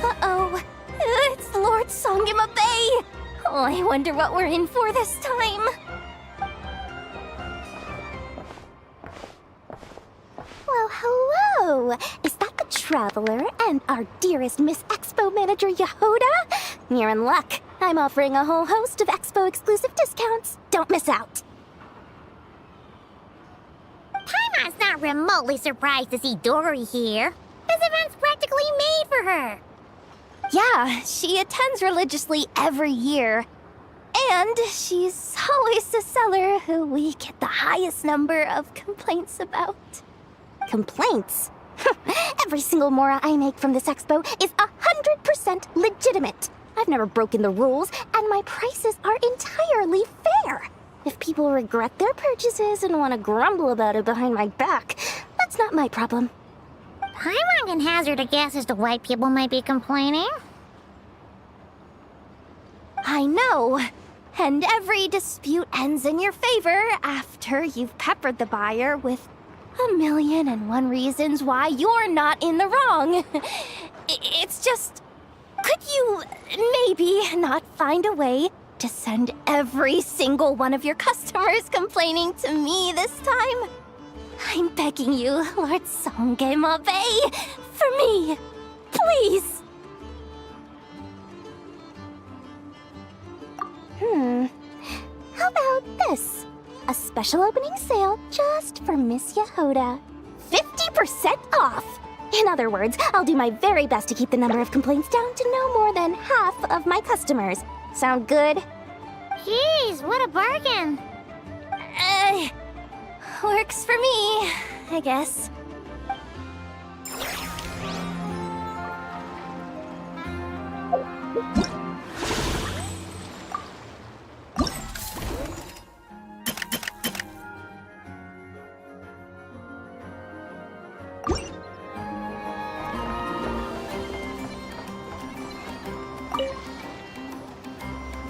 Uh-oh. It's Lord Songima Bay! Oh, I wonder what we're in for this time. Well, hello! Is that the Traveler and our dearest Miss Expo Manager Yehoda? You're in luck. I'm offering a whole host of Expo-exclusive discounts. Don't miss out. Paimon's not remotely surprised to see Dory here. This event's practically made for her. Yeah, she attends religiously every year. And she's always the seller who we get the highest number of complaints about. Complaints? Every single mora I make from this expo is 100% legitimate. I've never broken the rules, and my prices are entirely fair. If people regret their purchases and want to grumble about it behind my back, that's not my problem. Paimon can hazard a guess as to why people might be complaining. I know. And every dispute ends in your favor after you've peppered the buyer with 1,000,001 reasons why you're not in the wrong. It's just... Could you maybe not find a way to send every single one of your customers complaining to me this time? I'm begging you, Lord Songema Bay, for me, please. How about this? A special opening sale just for Miss Yehoda. 50% off! In other words, I'll do my very best to keep the number of complaints down to no more than half of my customers. Sound good? Jeez, what a bargain. Works for me, I guess.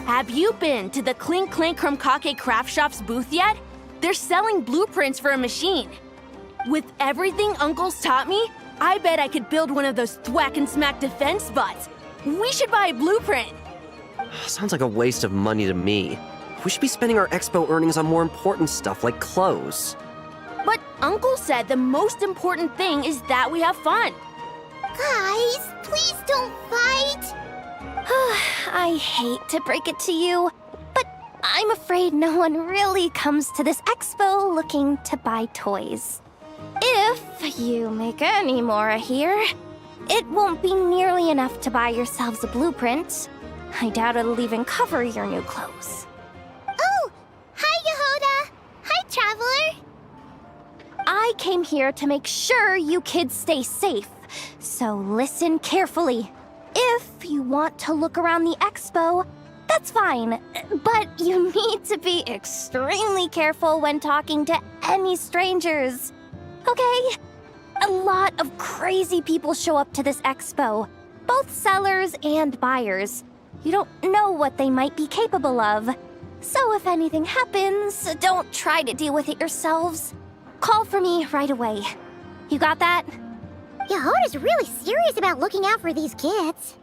Have you been to the Clink Clank Krumkake Craft Shop's booth yet? They're selling blueprints for a machine. With everything Uncle's taught me, I bet I could build one of those thwack and smack defense bots. We should buy a blueprint. Sounds like a waste of money to me. We should be spending our expo earnings on more important stuff like clothes. But Uncle said the most important thing is that we have fun. Guys, please don't fight. I hate to break it to you, but I'm afraid no one really comes to this expo looking to buy toys. If you make any more here, it won't be nearly enough to buy yourselves a blueprint. I doubt it'll even cover your new clothes. Oh, hi, Yehoda. Hi, Traveler. I came here to make sure you kids stay safe, so listen carefully. If you want to look around the expo, that's fine, but you need to be extremely careful when talking to any strangers, okay? A lot of crazy people show up to this expo, both sellers and buyers. You don't know what they might be capable of. So if anything happens, don't try to deal with it yourselves. Call for me right away. You got that? Yehoda's really serious about looking out for these kids.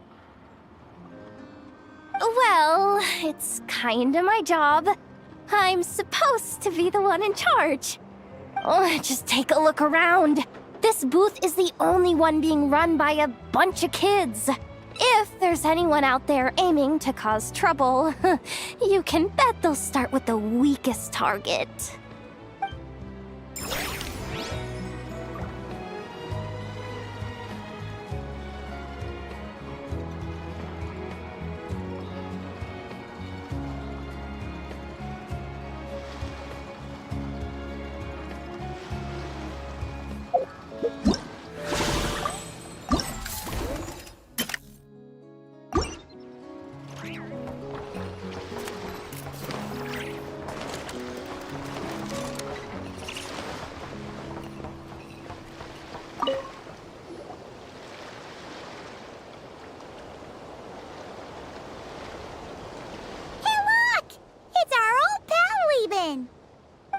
Well, it's kinda my job. I'm supposed to be the one in charge. Oh, just take a look around. This booth is the only one being run by a bunch of kids. If there's anyone out there aiming to cause trouble, you can bet they'll start with the weakest target.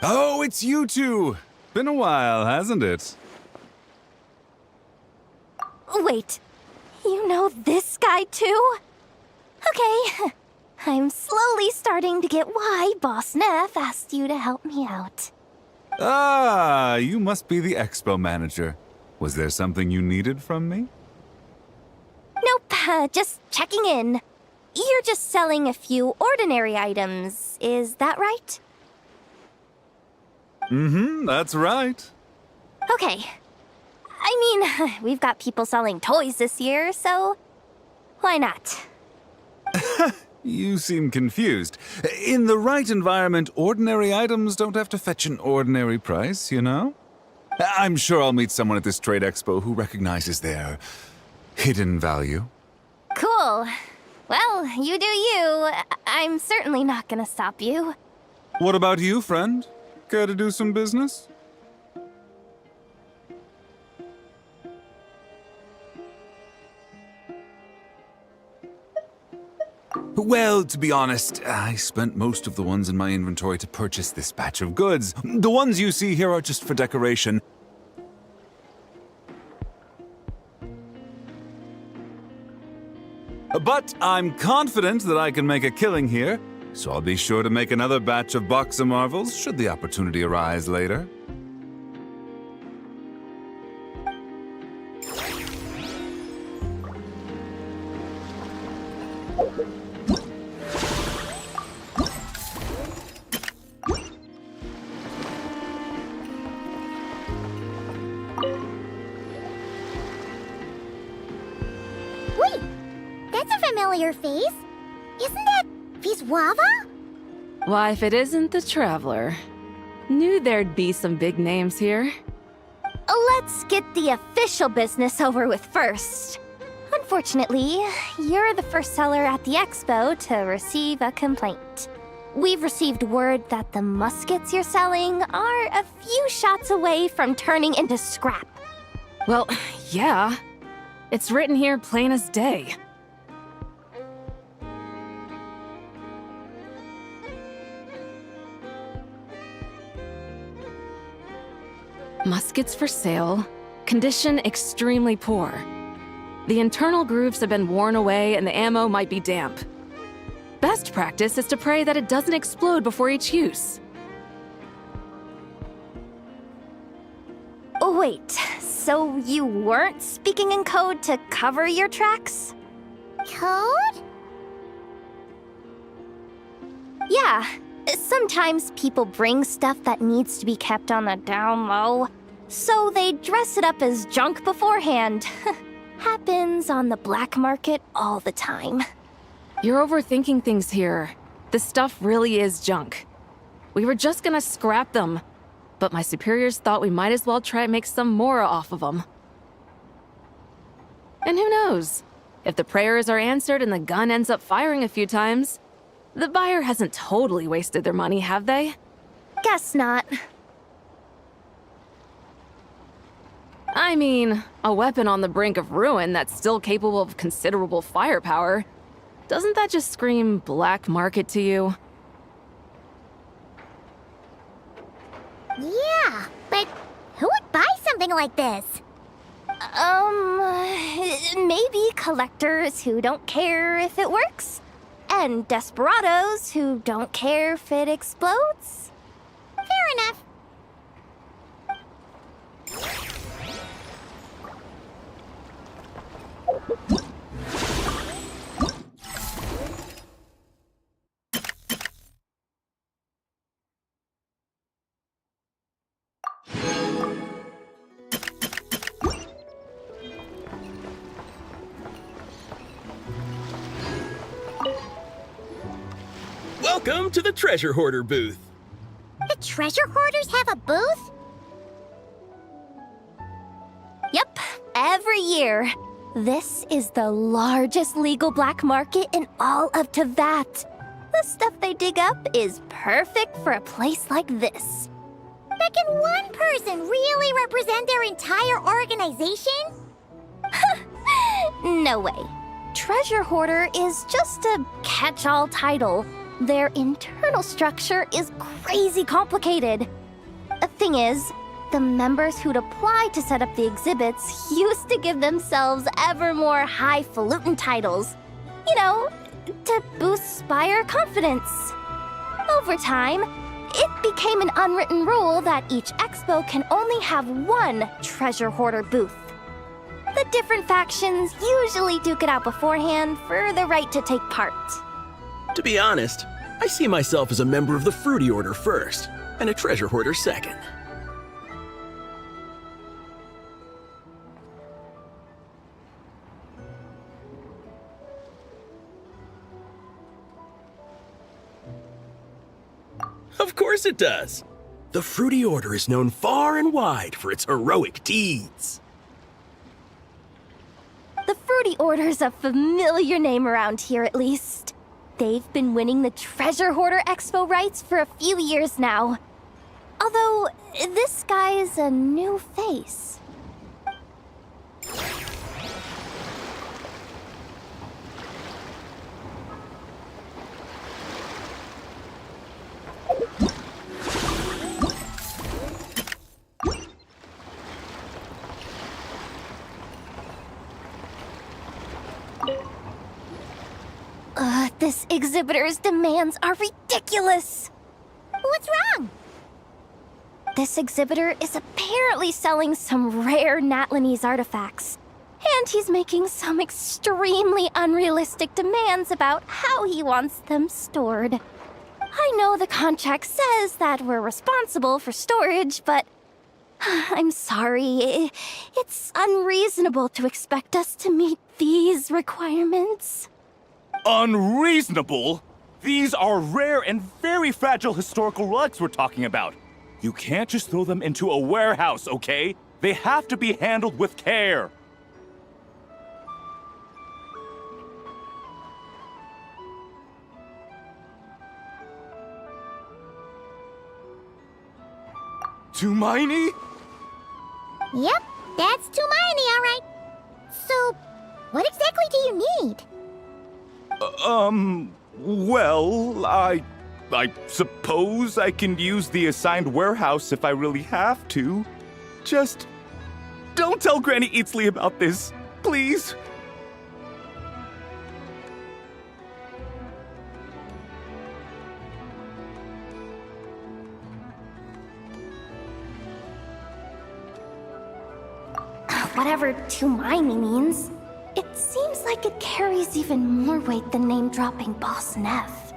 Oh, it's you two! Been a while, hasn't it? Wait, you know this guy too? Okay, I'm slowly starting to get why Boss Neff asked you to help me out. Ah, you must be the expo manager. Was there something you needed from me? Nope, just checking in. You're just selling a few ordinary items, is that right? Mm-hmm, that's right. Okay. I mean, we've got people selling toys this year, so why not? You seem confused. In the right environment, ordinary items don't have to fetch an ordinary price, you know? I'm sure I'll meet someone at this trade expo who recognizes their hidden value. Cool. Well, you do you. I'm certainly not gonna stop you. What about you, friend? Care to do some business? Well, to be honest, I spent most of the ones in my inventory to purchase this batch of goods. The ones you see here are just for decoration. But I'm confident that I can make a killing here, so I'll be sure to make another batch of Box of Marvels should the opportunity arise later. Wait, that's a familiar face. Isn't that Viswava? Why, if it isn't the Traveler. Knew there'd be some big names here. Let's get the official business over with first. Unfortunately, you're the first seller at the expo to receive a complaint. We've received word that the muskets you're selling are a few shots away from turning into scrap. Well, yeah. It's written here plain as day. Muskets for sale. Condition extremely poor. The internal grooves have been worn away and the ammo might be damp. Best practice is to pray that it doesn't explode before each use. Oh, wait, so you weren't speaking in code to cover your tracks? Code? Yeah, sometimes people bring stuff that needs to be kept on the down low, so they dress it up as junk beforehand. Happens on the black market all the time. You're overthinking things here. This stuff really is junk. We were just gonna scrap them, but my superiors thought we might as well try and make some more off of them. And who knows? If the prayers are answered and the gun ends up firing a few times, the buyer hasn't totally wasted their money, have they? Guess not. I mean, a weapon on the brink of ruin that's still capable of considerable firepower. Doesn't that just scream black market to you? Yeah, but who would buy something like this? Maybe collectors who don't care if it works, and desperados who don't care if it explodes. Fair enough. Welcome to the Treasure Hoarder booth. The treasure hoarders have a booth? Yep, every year. This is the largest legal black market in all of Tevat. The stuff they dig up is perfect for a place like this. But can one person really represent their entire organization? No way. Treasure Hoarder is just a catch-all title. Their internal structure is crazy complicated. The thing is, The members who'd apply to set up the exhibits used to give themselves ever more highfalutin titles. You know, to boost buyer confidence. Over time, it became an unwritten rule that each expo can only have one treasure hoarder booth. The different factions usually duke it out beforehand for the right to take part. To be honest, I see myself as a member of the Fruity Order first, and a treasure hoarder second. Of course it does. The Fruity Order is known far and wide for its heroic deeds. The Fruity Order's a familiar name around here, at least. They've been winning the Treasure Hoarder Expo rights for a few years now. Although, this guy's a new face. This exhibitor's demands are ridiculous! What's wrong? This exhibitor is apparently selling some rare Natlanese artifacts. And he's making some extremely unrealistic demands about how he wants them stored. I know the contract says that we're responsible for storage, but I'm sorry. It's unreasonable to expect us to meet these requirements. Unreasonable? These are rare and very fragile historical relics we're talking about. You can't just throw them into a warehouse, okay? They have to be handled with care. Tumaini? Yep, that's Tumaini, all right. So, what exactly do you need? Well, I suppose I can use the assigned warehouse if I really have to. Just don't tell Granny Eatsley about this, please. Whatever Tumaini means, it seems like it carries even more weight than name-dropping Boss Neff.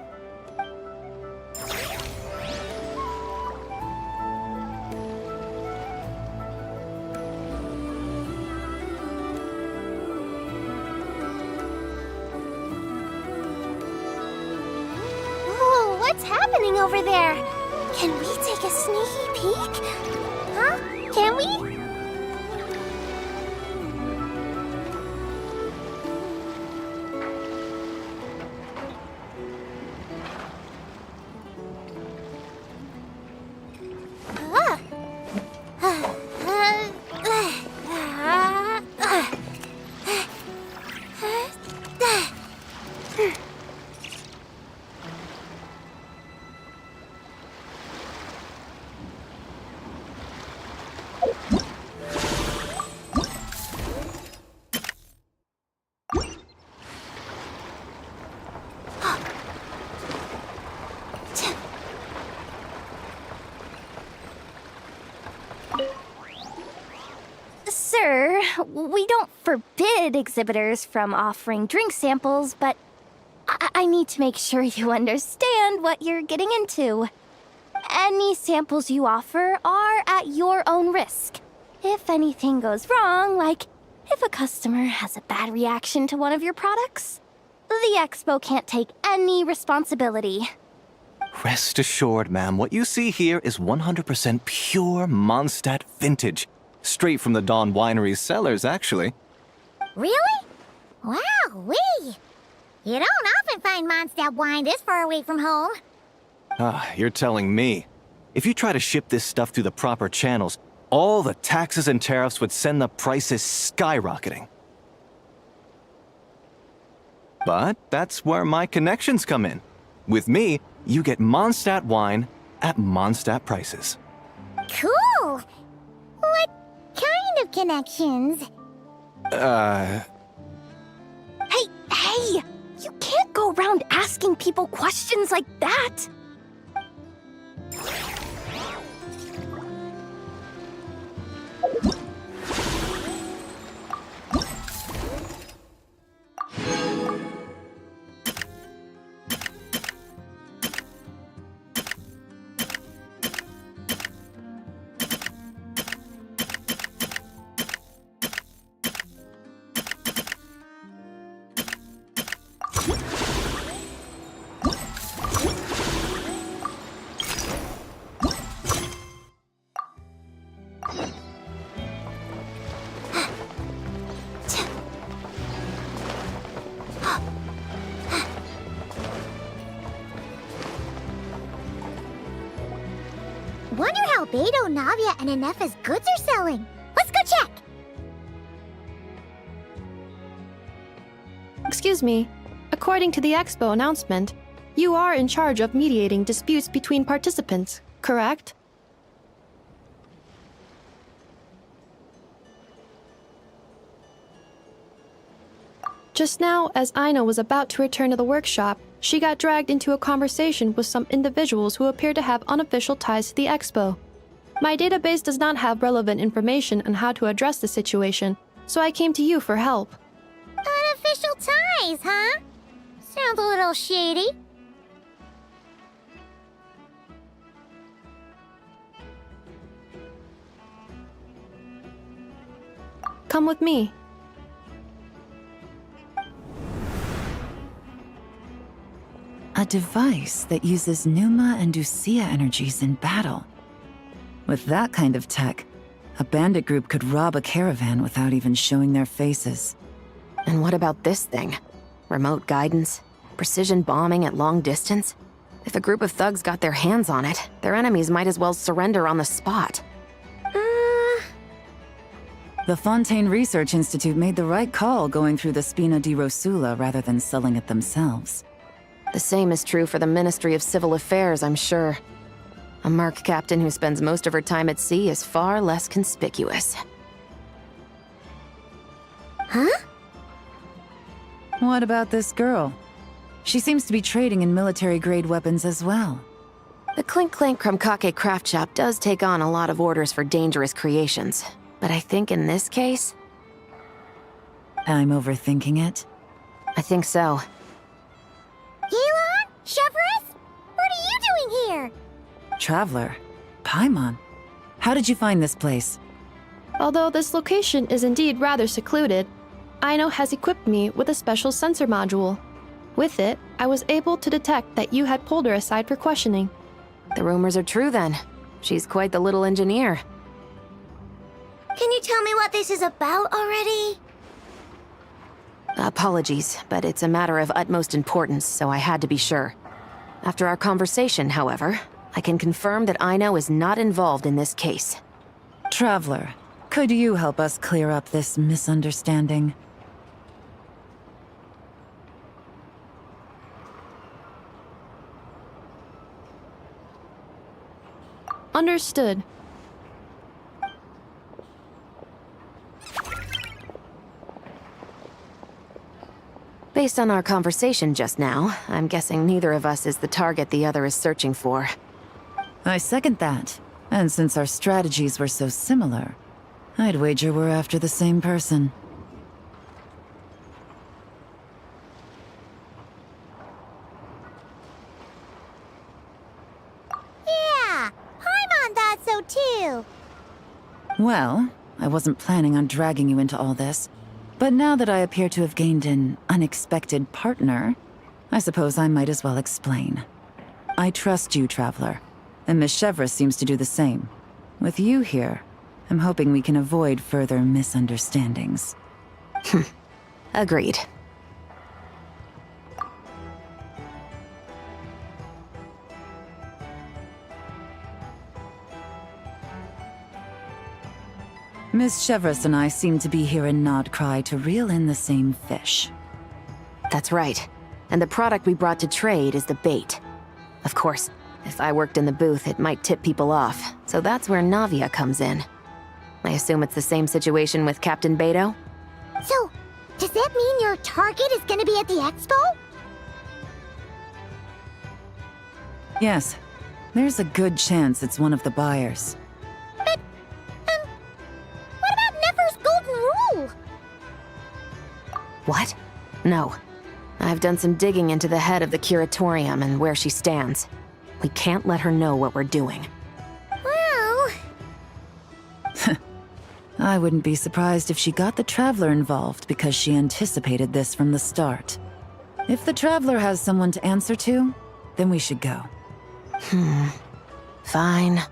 Oh, what's happening over there? Can we take a sneaky peek? Huh? Can we? Sir, we don't forbid exhibitors from offering drink samples, but I need to make sure you understand what you're getting into. Any samples you offer are at your own risk. If anything goes wrong, like if a customer has a bad reaction to one of your products, the expo can't take any responsibility. Rest assured, ma'am, what you see here is 100% pure Mondstadt vintage. Straight from the Dawn Winery's cellars, actually. Really? Wow-wee! You don't often find Mondstadt wine this far away from home. Ah, you're telling me. If you try to ship this stuff through the proper channels, all the taxes and tariffs would send the prices skyrocketing. But that's where my connections come in. With me, you get Mondstadt wine at Mondstadt prices. Cool! have connections. Hey, hey! You can't go around asking people questions like that! Wonder how Beto, Navia, and Inefa's goods are selling. Let's go check! Excuse me. According to the Expo announcement, you are in charge of mediating disputes between participants, correct? Just now, as Aino was about to return to the workshop, she got dragged into a conversation with some individuals who appear to have unofficial ties to the Expo. My database does not have relevant information on how to address the situation, so I came to you for help. Unofficial ties, huh? Sounds a little shady. Come with me. A device that uses Pneuma and Ducia energies in battle. With that kind of tech, a bandit group could rob a caravan without even showing their faces. And what about this thing? Remote guidance? Precision bombing at long distance? If a group of thugs got their hands on it, their enemies might as well surrender on the spot. The Fontaine Research Institute made the right call going through the Spina di Rosula rather than selling it themselves. The same is true for the Ministry of Civil Affairs, I'm sure. A merc captain who spends most of her time at sea is far less conspicuous. Huh? What about this girl? She seems to be trading in military-grade weapons as well. The Clink Clank Krumkake craft shop does take on a lot of orders for dangerous creations. But I think in this case... I'm overthinking it. I think so. Elon? Chevrolet? What are you doing here? Traveler. Paimon. How did you find this place? Although this location is indeed rather secluded, Aino has equipped me with a special sensor module. With it, I was able to detect that you had pulled her aside for questioning. The rumors are true then. She's quite the little engineer. Can you tell me what this is about already? Apologies, but it's a matter of utmost importance, so I had to be sure. After our conversation, however, I can confirm that Aino is not involved in this case. Traveler, could you help us clear up this misunderstanding? Understood. Based on our conversation just now, I'm guessing neither of us is the target the other is searching for. I second that. And since our strategies were so similar, I'd wager we're after the same person. Yeah, Paimon thought so too. Well, I wasn't planning on dragging you into all this. But now that I appear to have gained an unexpected partner, I suppose I might as well explain. I trust you, Traveler, and Miss Chevrolet seems to do the same. With you here, I'm hoping we can avoid further misunderstandings. Agreed. Miss Chevrolet and I seem to be here in Nodcry to reel in the same fish. That's right. And the product we brought to trade is the bait. Of course, if I worked in the booth, it might tip people off, so that's where Navia comes in. I assume it's the same situation with Captain Beto? So, does that mean your target is gonna be at the expo? Yes, there's a good chance it's one of the buyers. But, what about Nefer's golden rule? What? No. I've done some digging into the head of the curatorium and where she stands. We can't let her know what we're doing. Well... I wouldn't be surprised if she got the Traveler involved because she anticipated this from the start. If the Traveler has someone to answer to, then we should go. Fine.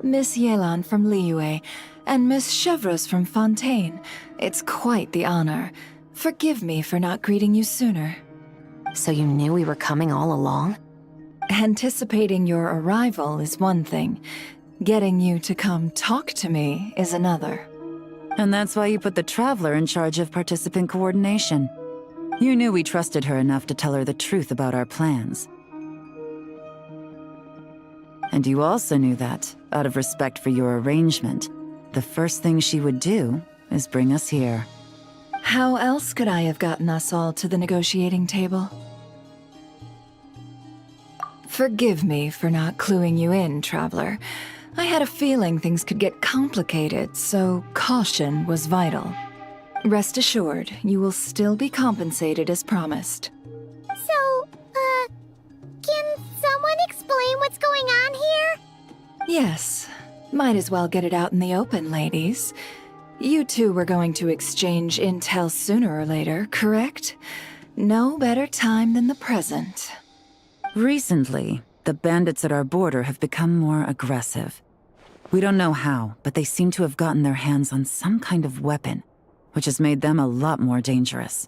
Miss Yelan from Liyue, and Miss Chevreuse from Fontaine. It's quite the honor. Forgive me for not greeting you sooner. So you knew we were coming all along? Anticipating your arrival is one thing. Getting you to come talk to me is another. And that's why you put the Traveler in charge of participant coordination. You knew we trusted her enough to tell her the truth about our plans. And you also knew that, out of respect for your arrangement, the first thing she would do is bring us here. How else could I have gotten us all to the negotiating table? Forgive me for not cluing you in, Traveler. I had a feeling things could get complicated, so caution was vital. Rest assured, you will still be compensated as promised. someone explain what's going on here? Yes. Might as well get it out in the open, ladies. You two were going to exchange intel sooner or later, correct? No better time than the present. Recently, the bandits at our border have become more aggressive. We don't know how, but they seem to have gotten their hands on some kind of weapon, which has made them a lot more dangerous.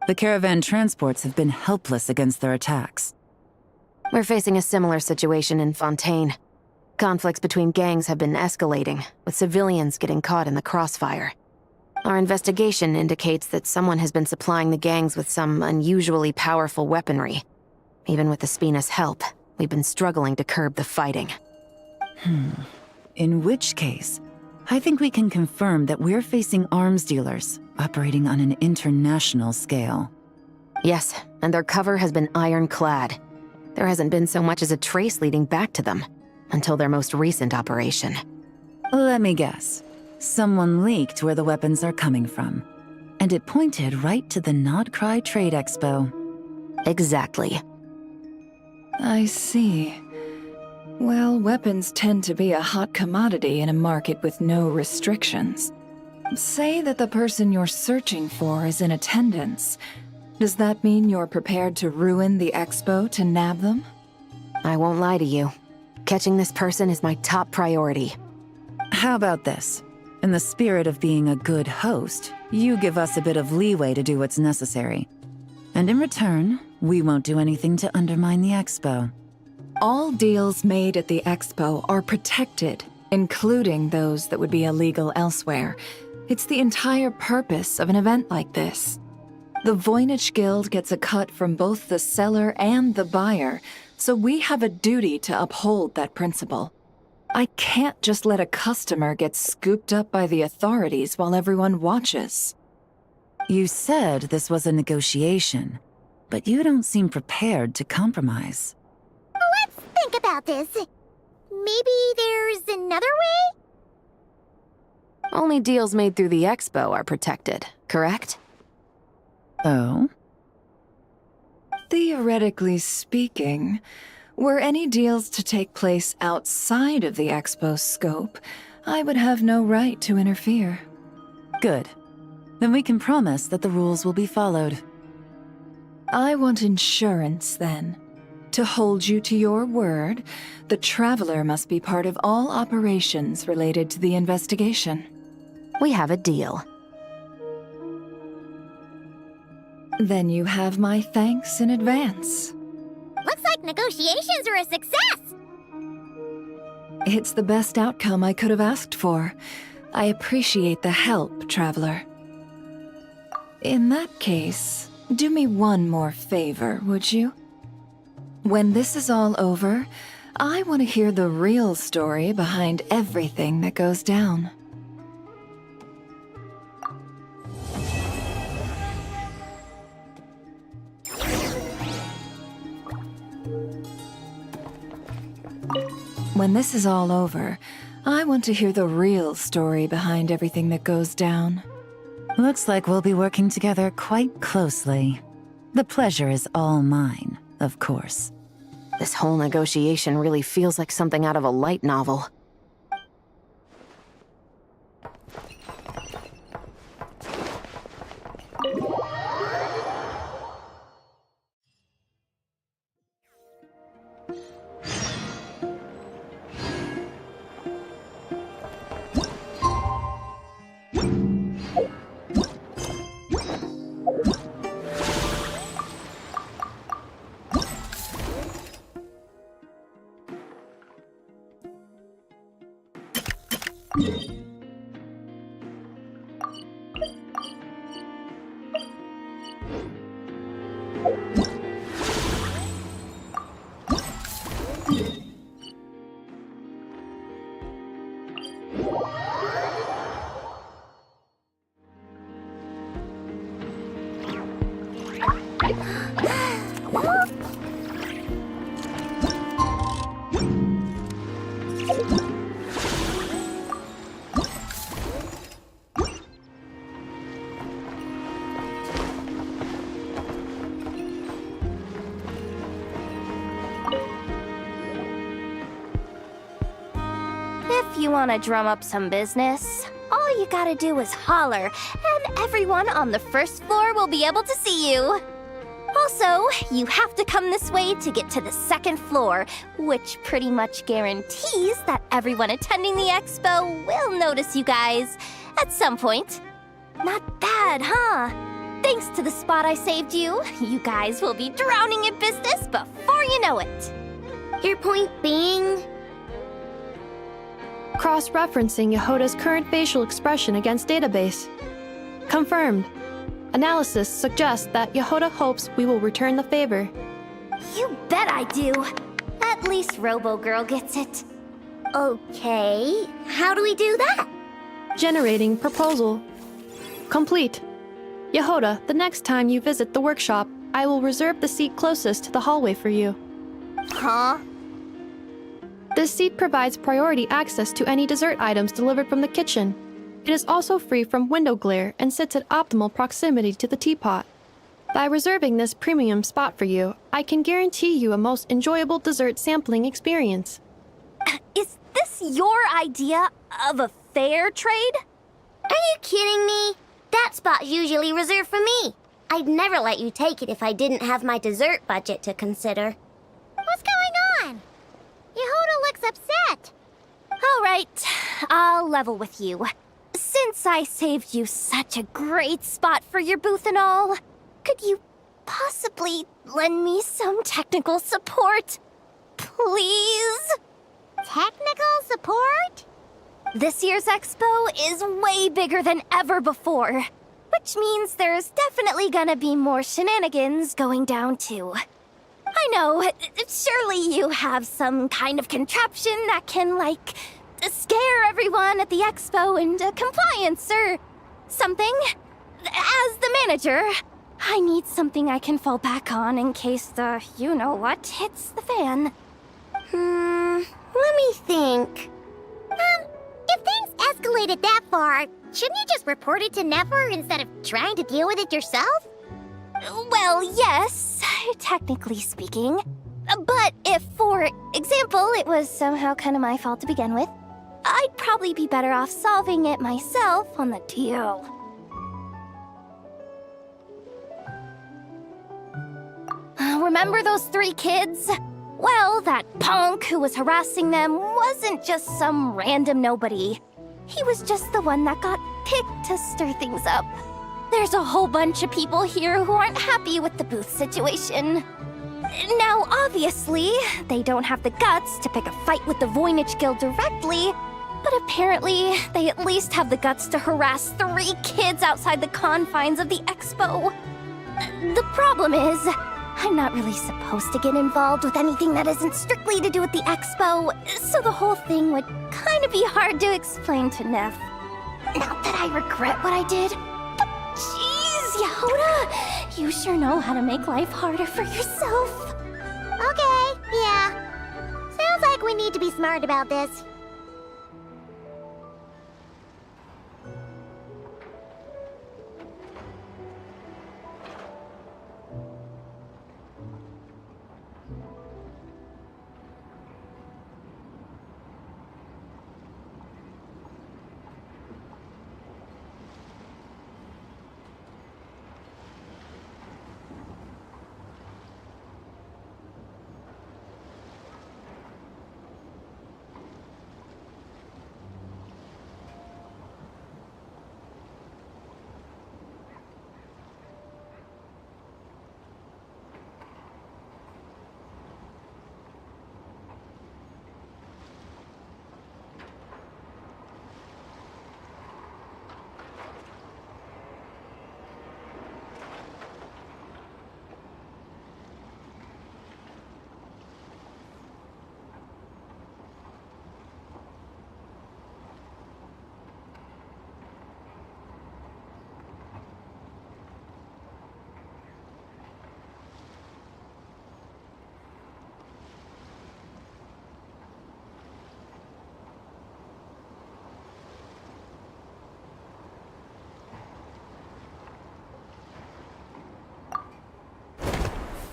The caravan transports have been helpless against their attacks. We're facing a similar situation in Fontaine. Conflicts between gangs have been escalating, with civilians getting caught in the crossfire. Our investigation indicates that someone has been supplying the gangs with some unusually powerful weaponry. Even with the Spina's help, we've been struggling to curb the fighting. In which case, I think we can confirm that we're facing arms dealers operating on an international scale. Yes, and their cover has been ironclad. There hasn't been so much as a trace leading back to them, until their most recent operation. Let me guess. Someone leaked where the weapons are coming from. And it pointed right to the Nodcry Trade Expo. Exactly. I see. Well, weapons tend to be a hot commodity in a market with no restrictions. Say that the person you're searching for is in attendance. Does that mean you're prepared to ruin the expo to nab them? I won't lie to you. Catching this person is my top priority. How about this? In the spirit of being a good host, you give us a bit of leeway to do what's necessary. And in return, we won't do anything to undermine the expo. All deals made at the expo are protected, including those that would be illegal elsewhere. It's the entire purpose of an event like this. The Voynich Guild gets a cut from both the seller and the buyer, so we have a duty to uphold that principle. I can't just let a customer get scooped up by the authorities while everyone watches. You said this was a negotiation, but you don't seem prepared to compromise. Let's think about this. Maybe there's another way? Only deals made through the expo are protected, correct? Oh? Theoretically speaking, were any deals to take place outside of the expo's scope, I would have no right to interfere. Good. Then we can promise that the rules will be followed. I want insurance, then. To hold you to your word, the Traveler must be part of all operations related to the investigation. We have a deal. Then you have my thanks in advance. Looks like negotiations are a success! It's the best outcome I could have asked for. I appreciate the help, Traveler. In that case, do me one more favor, would you? When this is all over, I want to hear the real story behind everything that goes down. When this is all over, I want to hear the real story behind everything that goes down. Looks like we'll be working together quite closely. The pleasure is all mine, of course. This whole negotiation really feels like something out of a light novel. If you want to drum up some business, all you gotta do is holler, and everyone on the first floor will be able to see you. Also, you have to come this way to get to the second floor, which pretty much guarantees that everyone attending the expo will notice you guys at some point. Not bad, huh? Thanks to the spot I saved you, you guys will be drowning in business before you know it. Your point being? Cross-referencing Yehoda's current facial expression against database. Confirmed. Analysis suggests that Yehoda hopes we will return the favor. You bet I do. At least Robo-Girl gets it. Okay, how do we do that? Generating proposal. Complete. Yehoda, the next time you visit the workshop, I will reserve the seat closest to the hallway for you. Huh? This seat provides priority access to any dessert items delivered from the kitchen. It is also free from window glare and sits at optimal proximity to the teapot. By reserving this premium spot for you, I can guarantee you a most enjoyable dessert sampling experience. Is this your idea of a fair trade? Are you kidding me? That spot's usually reserved for me. I'd never let you take it if I didn't have my dessert budget to consider. What's going on? Yehoda looks upset. All right, I'll level with you. Since I saved you such a great spot for your booth and all, could you possibly lend me some technical support? Please? Technical support? This year's expo is way bigger than ever before, which means there's definitely gonna be more shenanigans going down too. I know, surely you have some kind of contraption that can, like, scare everyone at the expo into compliance or something. As the manager, I need something I can fall back on in case the you-know-what hits the fan. Let me think. If things escalated that far, shouldn't you just report it to Nefer instead of trying to deal with it yourself? Well, yes, technically speaking. But if, for example, it was somehow kind of my fault to begin with, I'd probably be better off solving it myself on the DL. Remember those 3 kids? Well, that punk who was harassing them wasn't just some random nobody. He was just the one that got picked to stir things up. There's a whole bunch of people here who aren't happy with the booth situation. Now, obviously, they don't have the guts to pick a fight with the Voynich Guild directly, but apparently, they at least have the guts to harass 3 kids outside the confines of the expo. The problem is, I'm not really supposed to get involved with anything that isn't strictly to do with the expo, so the whole thing would kind of be hard to explain to Neff. Not that I regret what I did, but jeez, Yehoda, you sure know how to make life harder for yourself. Okay, yeah. Sounds like we need to be smart about this.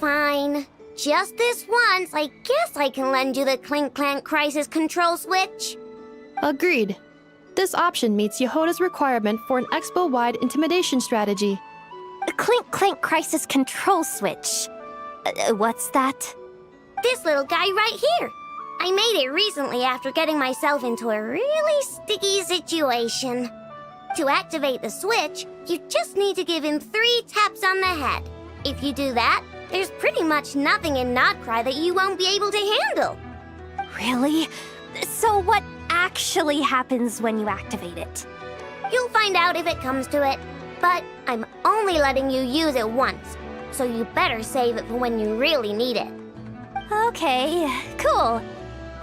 Fine. Just this once, I guess I can lend you the Clink Clank Crisis Control Switch. Agreed. This option meets Yehoda's requirement for an expo-wide intimidation strategy. A Clink Clank Crisis Control Switch. What's that? This little guy right here. I made it recently after getting myself into a really sticky situation. To activate the switch, you just need to give him 3 taps on the head. If you do that, there's pretty much nothing in Notcry that you won't be able to handle. Really? So what actually happens when you activate it? You'll find out if it comes to it, but I'm only letting you use it once, so you better save it for when you really need it. Okay, cool.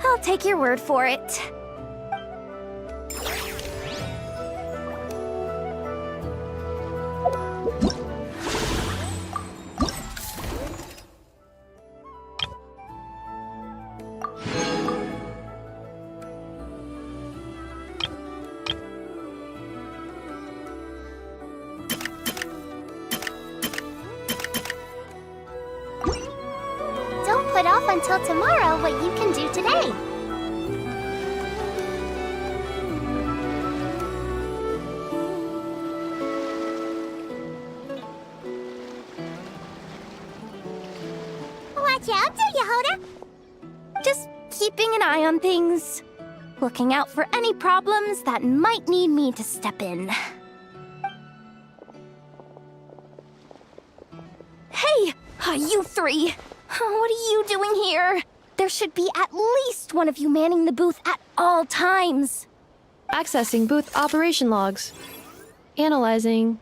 I'll take your word for it. Don't put off until tomorrow what you can do today. Watch out, Yehoda! Just keeping an eye on things. Looking out for any problems that might need me to step in. Hey! You 3! What are you doing here? There should be at least one of you manning the booth at all times. Accessing booth operation logs. Analyzing.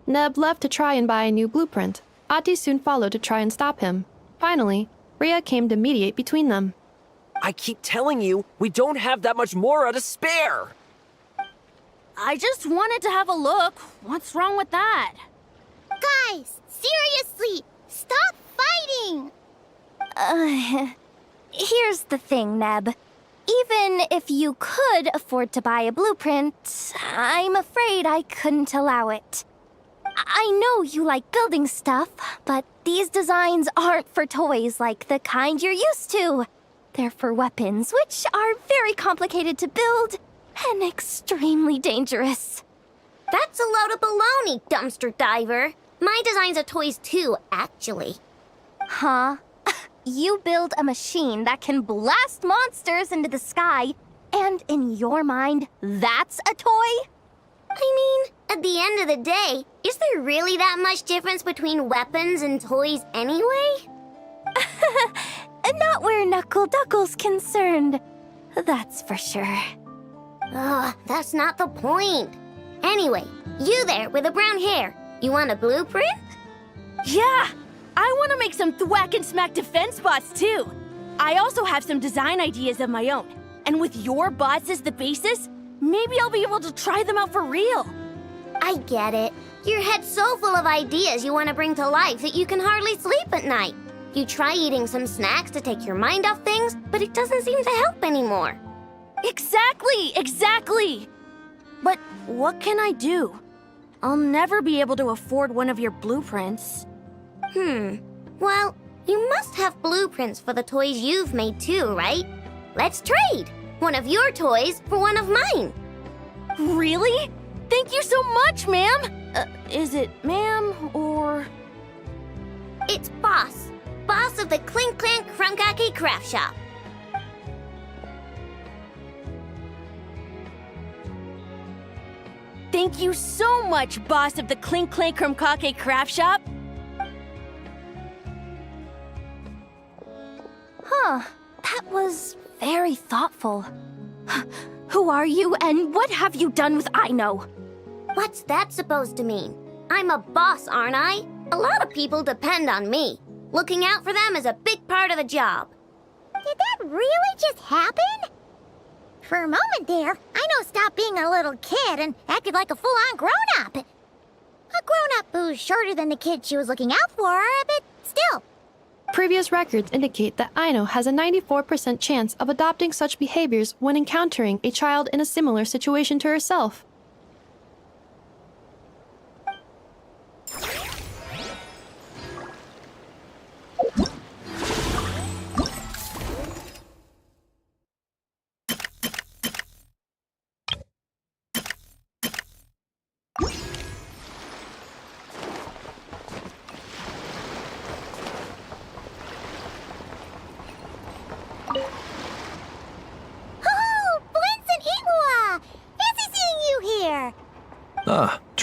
Neb left to try and buy a new blueprint. Ati soon followed to try and stop him. Finally, Rhea came to mediate between them. I keep telling you, we don't have that much Mora to spare! I just wanted to have a look. What's wrong with that? Guys, seriously, stop fighting! Here's the thing, Neb. Even if you could afford to buy a blueprint, I'm afraid I couldn't allow it. I know you like building stuff, but these designs aren't for toys like the kind you're used to. They're for weapons, which are very complicated to build and extremely dangerous. That's a load of baloney, dumpster diver. My designs are toys too, actually. Huh? You build a machine that can blast monsters into the sky, and in your mind, that's a toy? I mean, at the end of the day, is there really that much difference between weapons and toys anyway? Not where Knuckle Duckle's concerned. That's for sure. Ugh, that's not the point. Anyway, you there with the brown hair, you want a blueprint? Yeah! I want to make some thwack and smack defense bots too. I also have some design ideas of my own. And with your bots as the basis, maybe I'll be able to try them out for real. I get it. Your head's so full of ideas you want to bring to life that you can hardly sleep at night. You try eating some snacks to take your mind off things, but it doesn't seem to help anymore. Exactly! But what can I do? I'll never be able to afford one of your blueprints. Well, you must have blueprints for the toys you've made too, right? Let's trade! One of your toys for one of mine. Really? Thank you so much, ma'am! Is it ma'am or... It's Boss. Boss of the Clink Clank Krumkake Craft Shop. Thank you so much, boss of the Clink Clank Krumkake Craft Shop. Huh. That was very thoughtful. Who are you, and what have you done with Aino? What's that supposed to mean? I'm a boss, aren't I? A lot of people depend on me. Looking out for them is a big part of the job. Did that really just happen? For a moment there, Aino stopped being a little kid and acted like a full-on grown-up. A grown-up who's shorter than the kid she was looking out for, but still. Previous records indicate that Aino has a 94% chance of adopting such behaviors when encountering a child in a similar situation to herself.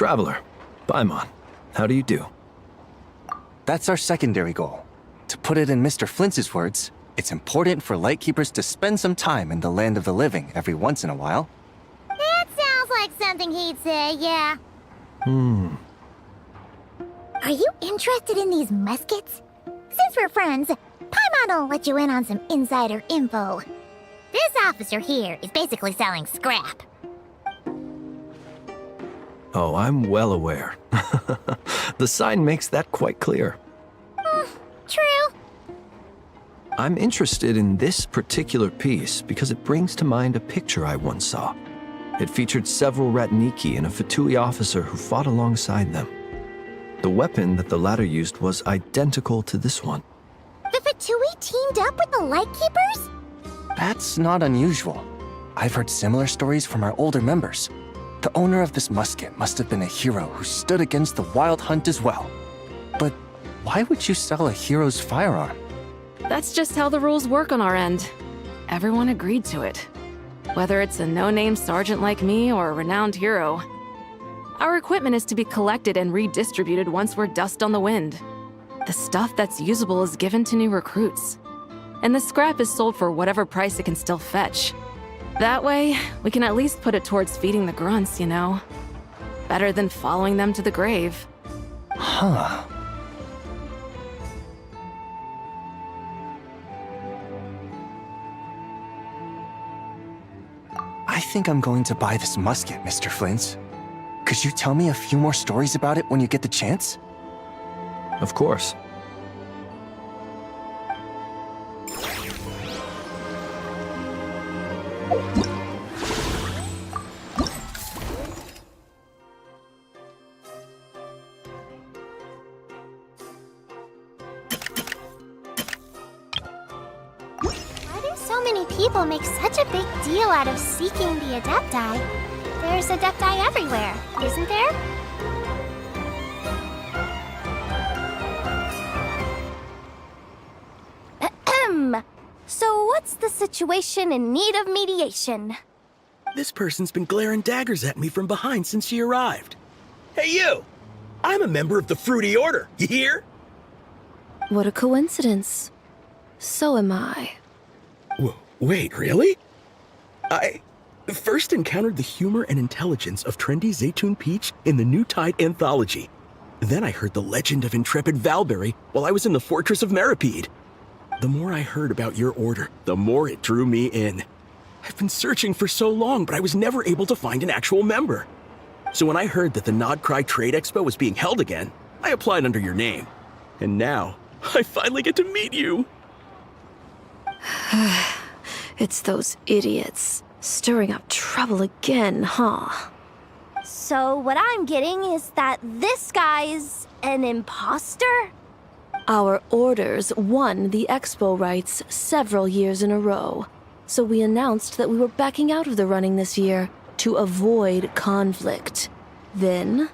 Traveler, Paimon, how do you do? That's our secondary goal. To put it in Mr. Flintz's words, it's important for Lightkeepers to spend some time in the land of the living every once in a while. That sounds like something he'd say, yeah. Are you interested in these muskets? Since we're friends, Paimon will let you in on some insider info. This officer here is basically selling scrap. Oh, I'm well aware. The sign makes that quite clear. True. I'm interested in this particular piece because it brings to mind a picture I once saw. It featured several Ratniki and a Fatui officer who fought alongside them. The weapon that the latter used was identical to this one. The Fatui teamed up with the Lightkeepers? That's not unusual. I've heard similar stories from our older members. The owner of this musket must have been a hero who stood against the Wild Hunt as well. But why would you sell a hero's firearm? That's just how the rules work on our end. Everyone agreed to it. Whether it's a no-name sergeant like me or a renowned hero. Our equipment is to be collected and redistributed once we're dust on the wind. The stuff that's usable is given to new recruits. And the scrap is sold for whatever price it can still fetch. That way, we can at least put it towards feeding the grunts, you know? Better than following them to the grave. Huh. I think I'm going to buy this musket, Mr. Flintz. Could you tell me a few more stories about it when you get the chance? Of course. Why do so many people make such a big deal out of seeking the Adepti? There's Adepti everywhere, isn't there? Ahem. So what's the situation in need of mediation? This person's been glaring daggers at me from behind since she arrived. Hey, you! I'm a member of the Fruity Order, you hear? What a coincidence. So am I. Wait, really? I first encountered the humor and intelligence of trendy Zaytune Peach in the New Tide anthology. Then I heard the legend of intrepid Valberry while I was in the Fortress of Meripede. The more I heard about your order, the more it drew me in. I've been searching for so long, but I was never able to find an actual member. So when I heard that the Nodcry Trade Expo was being held again, I applied under your name. And now, I finally get to meet you. It's those idiots. Stirring up trouble again, huh? So what I'm getting is that this guy's an imposter? Our orders won the expo rights several years in a row, so we announced that we were backing out of the running this year to avoid conflict. Then,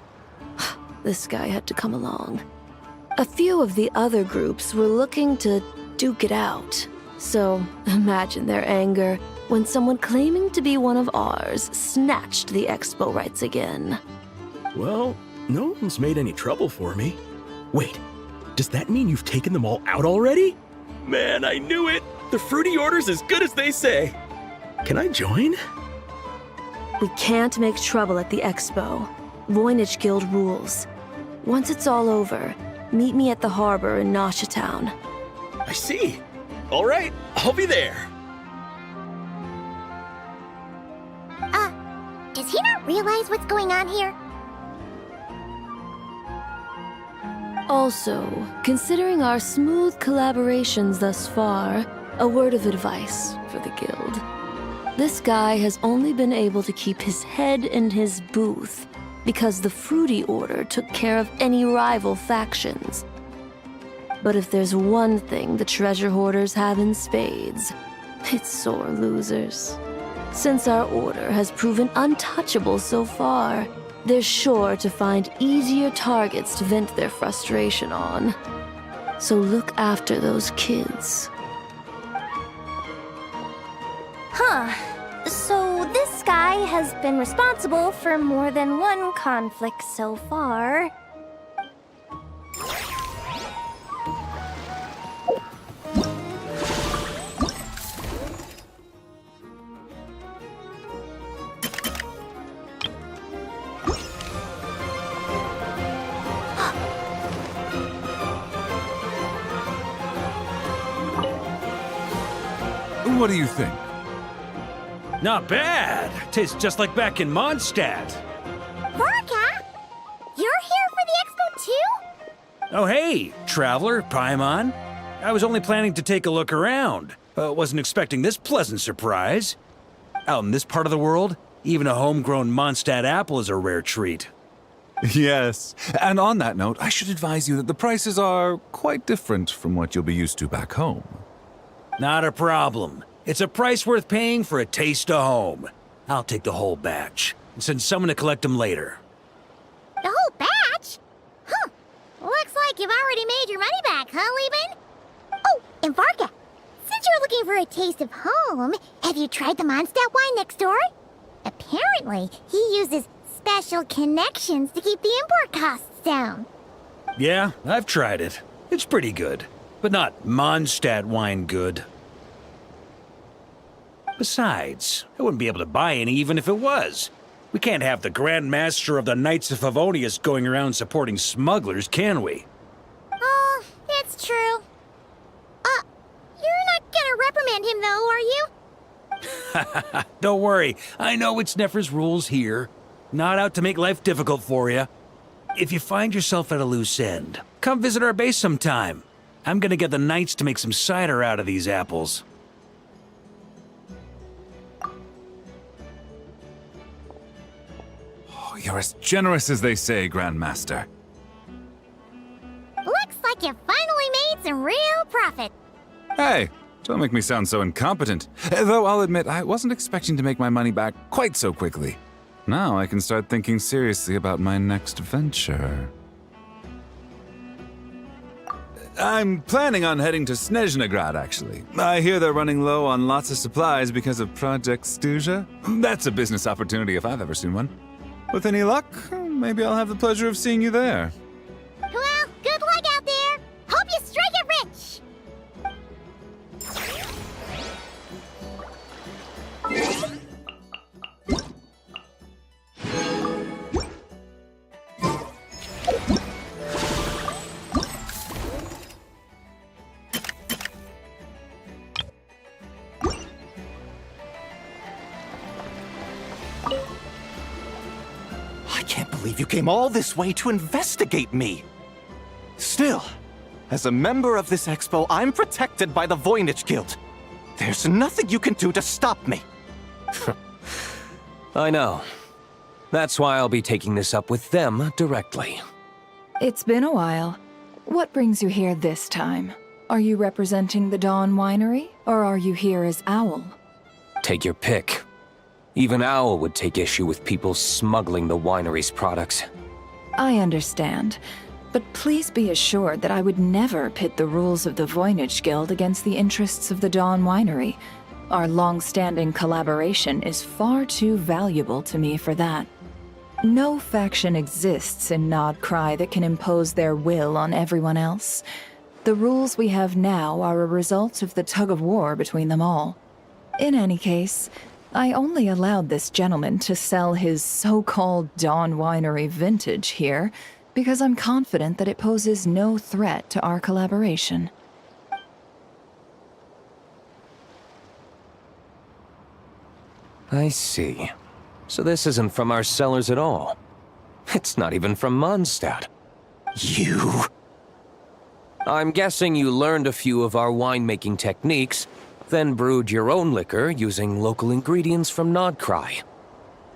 this guy had to come along. A few of the other groups were looking to duke it out, so imagine their anger when someone claiming to be one of ours snatched the expo rights again. Well, no one's made any trouble for me. Wait, does that mean you've taken them all out already? Man, I knew it! The Fruity Order's as good as they say. Can I join? We can't make trouble at the expo. Voynich Guild rules. Once it's all over, meet me at the harbor in Nasha Town. I see. All right, I'll be there. Does he not realize what's going on here? Also, considering our smooth collaborations thus far, a word of advice for the guild. This guy has only been able to keep his head in his booth because the Fruity Order took care of any rival factions. But if there's one thing the treasure hoarders have in spades, it's sore losers. Since our order has proven untouchable so far, they're sure to find easier targets to vent their frustration on. So look after those kids. Huh. So this guy has been responsible for more than one conflict so far. What do you think? Not bad. Tastes just like back in Mondstadt. Vorka? You're here for the expo too? Oh hey, traveler, Paimon. I was only planning to take a look around. Wasn't expecting this pleasant surprise. Out in this part of the world, even a homegrown Mondstadt apple is a rare treat. Yes. And on that note, I should advise you that the prices are quite different from what you'll be used to back home. Not a problem. It's a price worth paying for a taste of home. I'll take the whole batch and send someone to collect them later. The whole batch? Huh. Looks like you've already made your money back, huh, Lieben? Oh, and Varka, since you're looking for a taste of home, have you tried the Mondstadt wine next door? Apparently, he uses special connections to keep the import costs down. Yeah, I've tried it. It's pretty good, but not Mondstadt wine good. Besides, I wouldn't be able to buy any even if it was. We can't have the Grand Master of the Knights of Favonius going around supporting smugglers, can we? Oh, it's true. You're not gonna reprimand him though, are you? Don't worry, I know it's Nefer's rules here. Not out to make life difficult for you. If you find yourself at a loose end, come visit our base sometime. I'm gonna get the Knights to make some cider out of these apples. You're as generous as they say, Grandmaster. Looks like you finally made some real profit. Hey, don't make me sound so incompetent. Though I'll admit, I wasn't expecting to make my money back quite so quickly. Now I can start thinking seriously about my next venture. I'm planning on heading to Snezhnegrad, actually. I hear they're running low on lots of supplies because of Project Stuja. That's a business opportunity if I've ever seen one. With any luck, maybe I'll have the pleasure of seeing you there. Well, good luck out there. Hope you strike it rich. I can't believe you came all this way to investigate me. Still, as a member of this expo, I'm protected by the Voynich Guild. There's nothing you can do to stop me. I know. That's why I'll be taking this up with them directly. It's been a while. What brings you here this time? Are you representing the Dawn Winery, or are you here as Owl? Take your pick. Even Owl would take issue with people smuggling the winery's products. I understand, but please be assured that I would never pit the rules of the Voynich Guild against the interests of the Dawn Winery. Our long-standing collaboration is far too valuable to me for that. No faction exists in Nodcry that can impose their will on everyone else. The rules we have now are a result of the tug-of-war between them all. In any case, I only allowed this gentleman to sell his so-called Dawn Winery vintage here because I'm confident that it poses no threat to our collaboration. I see. So this isn't from our cellars at all. It's not even from Mondstadt. You... I'm guessing you learned a few of our winemaking techniques, then brewed your own liquor using local ingredients from Nodcry.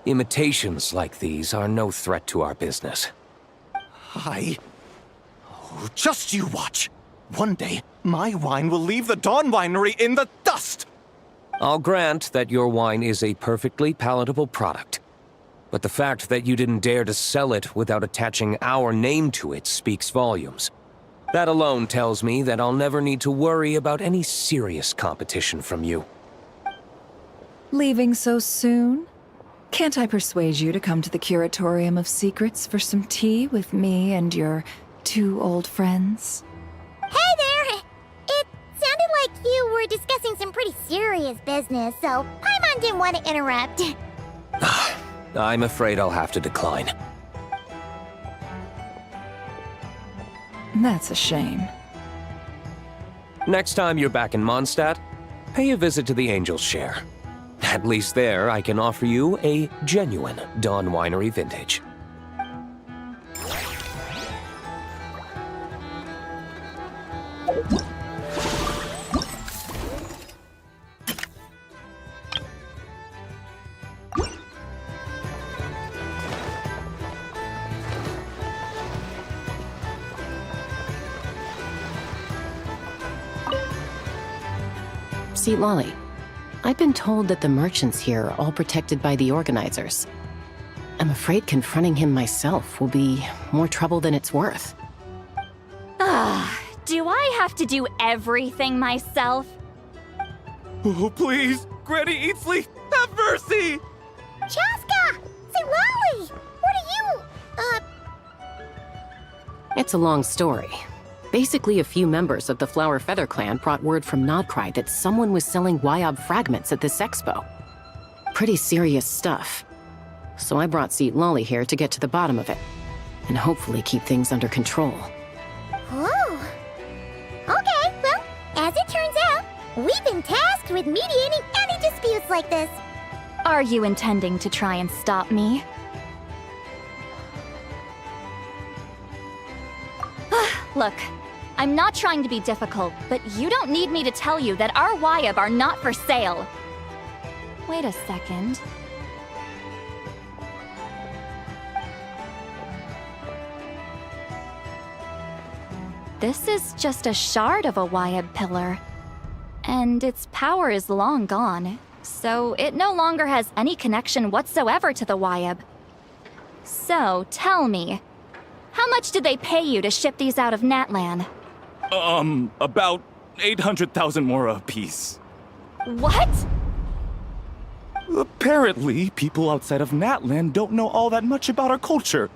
Imitations like these are no threat to our business. Oh, just you watch. One day, my wine will leave the Dawn Winery in the dust! I'll grant that your wine is a perfectly palatable product. But the fact that you didn't dare to sell it without attaching our name to it speaks volumes. That alone tells me that I'll never need to worry about any serious competition from you. Leaving so soon? Can't I persuade you to come to the Curatorium of Secrets for some tea with me and your 2 old friends? Hey there! It sounded like you were discussing some pretty serious business, so Paimon didn't want to interrupt. I'm afraid I'll have to decline. That's a shame. Next time you're back in Mondstadt, pay a visit to the Angel's Share. At least there, I can offer you a genuine Dawn Winery vintage. See, Lolly, I've been told that the merchants here are all protected by the organizers. I'm afraid confronting him myself will be more trouble than it's worth. Do I have to do everything myself? Oh, please! Granny Eatsley, have mercy! Chaska! Say, Lolly! What are you, It's a long story. Basically, a few members of the Flower Feather clan brought word from Nodcry that someone was selling Wyob fragments at this expo. Pretty serious stuff. So I brought Seat Lolly here to get to the bottom of it, and hopefully keep things under control. Oh. Okay, well, as it turns out, we've been tasked with mediating any disputes like this. Are you intending to try and stop me? Look, I'm not trying to be difficult, but you don't need me to tell you that our Wyob are not for sale. Wait a second. This is just a shard of a Wyob pillar, and its power is long gone, so it no longer has any connection whatsoever to the Wyob. So, tell me, how much did they pay you to ship these out of Natlan? About 800,000 more apiece. What? Apparently, people outside of Natlan don't know all that much about our culture.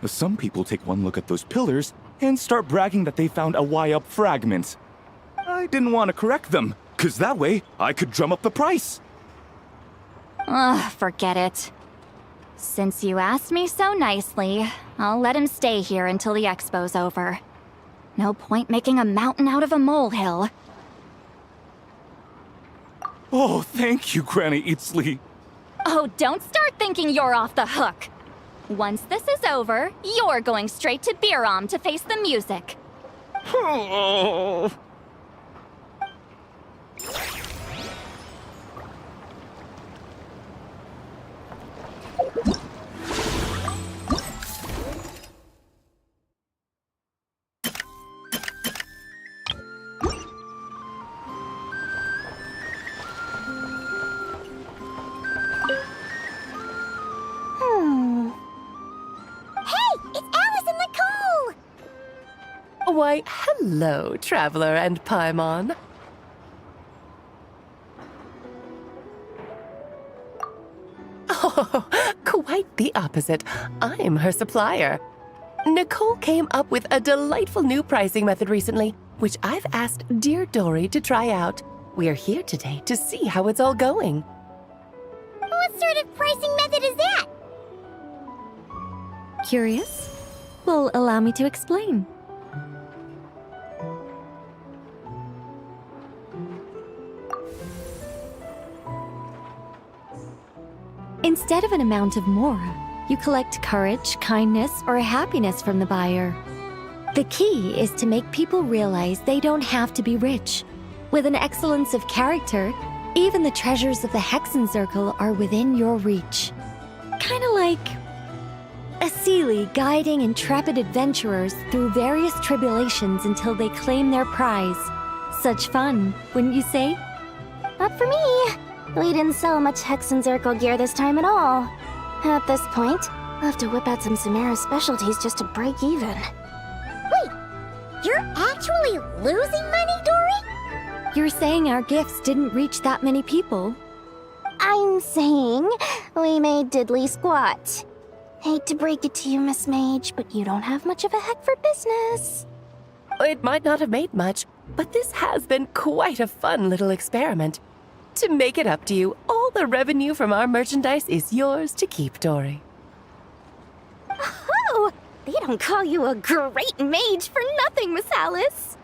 Some people take one look at those pillars and start bragging that they found a Wyob fragment. I didn't want to correct them, because that way I could drum up the price. Ugh, forget it. Since you asked me so nicely, I'll let him stay here until the expo's over. No point making a mountain out of a molehill. Oh, thank you, Granny Eatsley. Oh, don't start thinking you're off the hook. Once this is over, you're going straight to Biram to face the music. Oh. Why, hello, Traveler and Paimon. Oh, quite the opposite. I'm her supplier. Nicole came up with a delightful new pricing method recently, which I've asked dear Dory to try out. We're here today to see how it's all going. What sort of pricing method is that? Curious? Well, allow me to explain. Instead of an amount of mora, you collect courage, kindness, or happiness from the buyer. The key is to make people realize they don't have to be rich. With an excellence of character, even the treasures of the Hexen Circle are within your reach. Kinda like a Seelie guiding intrepid adventurers through various tribulations until they claim their prize. Such fun, wouldn't you say? Not for me. We didn't sell much Hexen Circle gear this time at all. At this point, I'll have to whip out some Samara specialties just to break even. Wait, you're actually losing money, Dory? You're saying our gifts didn't reach that many people? I'm saying we made diddly squat. Hate to break it to you, Miss Mage, but you don't have much of a head for business. It might not have made much, but this has been quite a fun little experiment. To make it up to you, all the revenue from our merchandise is yours to keep, Dory. Oh, they don't call you a great mage for nothing, Miss Alice.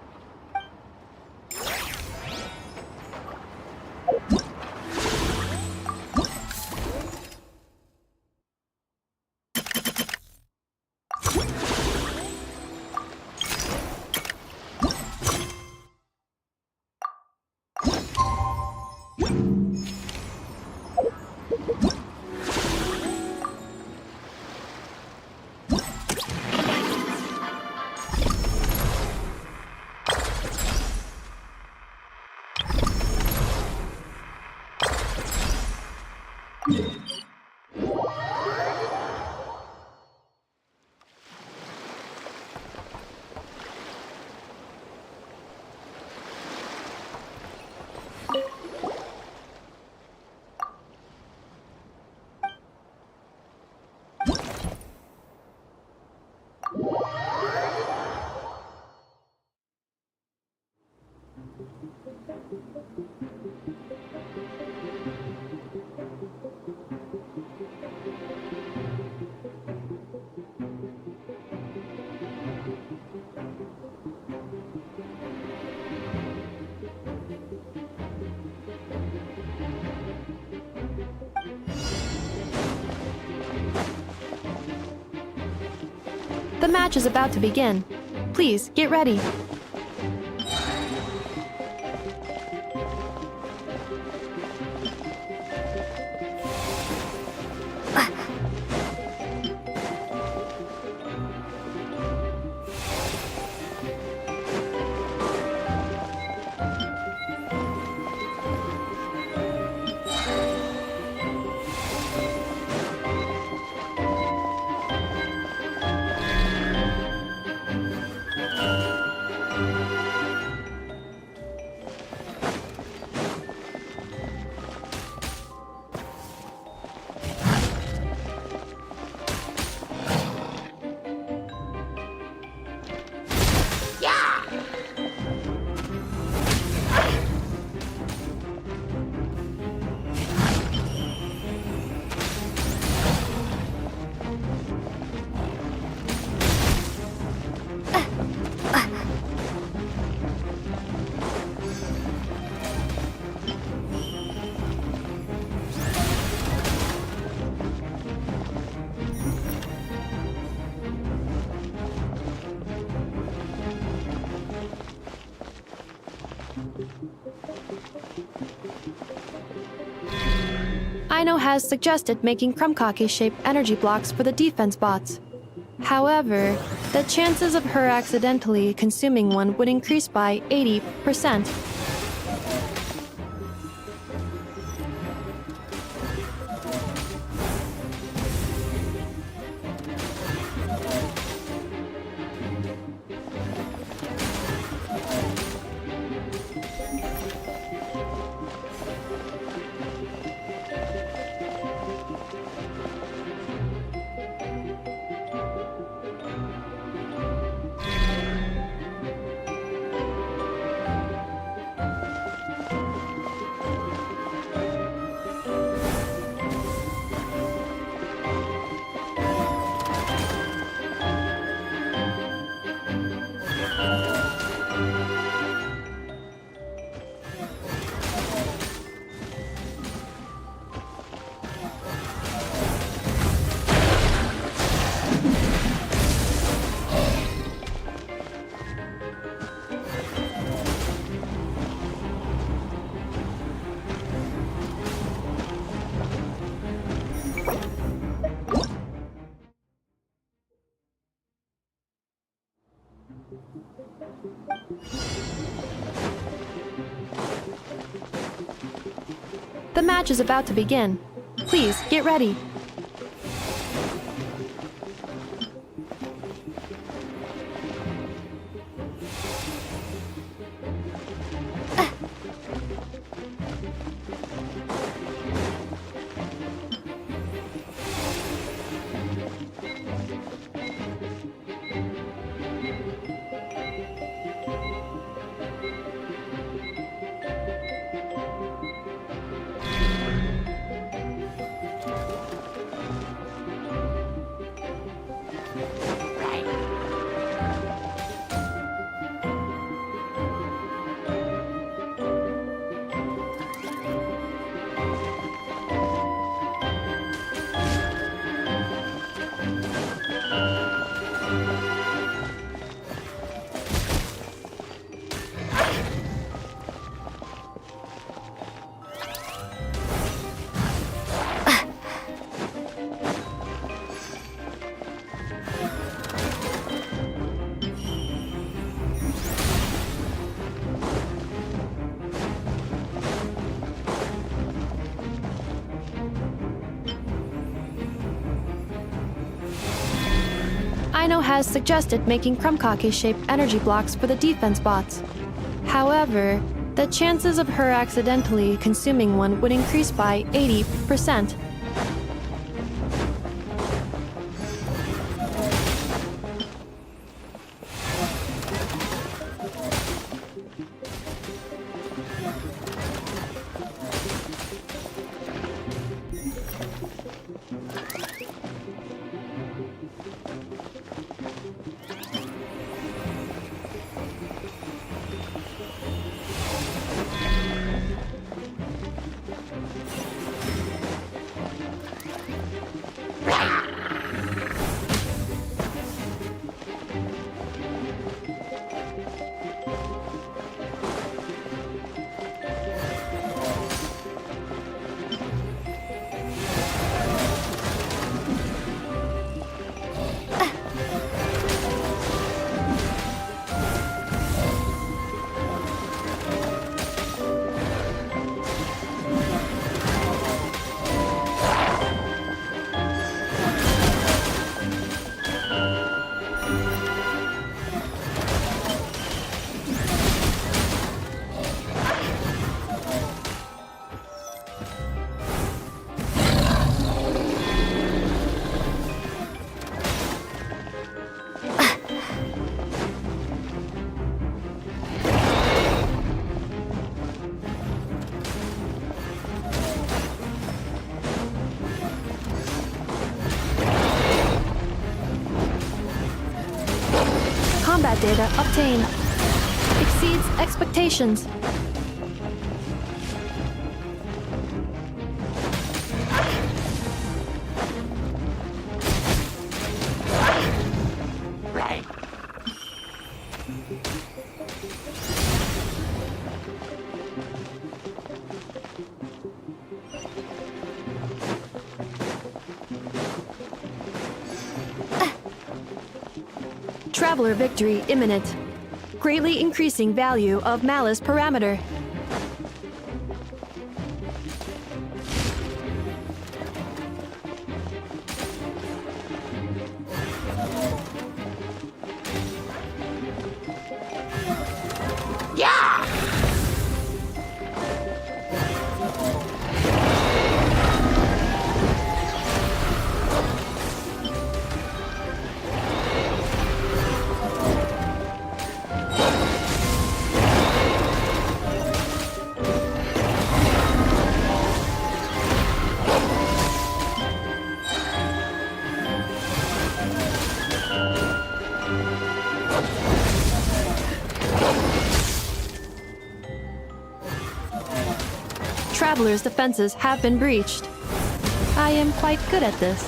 The match is about to begin. Please, get ready. Aino has suggested making Krumkake-shaped energy blocks for the defense bots. However, the chances of her accidentally consuming one would increase by 80%. The match is about to begin. Please, get ready. Aino has suggested making Krumkake-shaped energy blocks for the defense bots. However, the chances of her accidentally consuming one would increase by 80%. Combat data obtained. Exceeds expectations. Traveler victory imminent. Greatly increasing value of malice parameter. Traveler's defenses have been breached. I am quite good at this.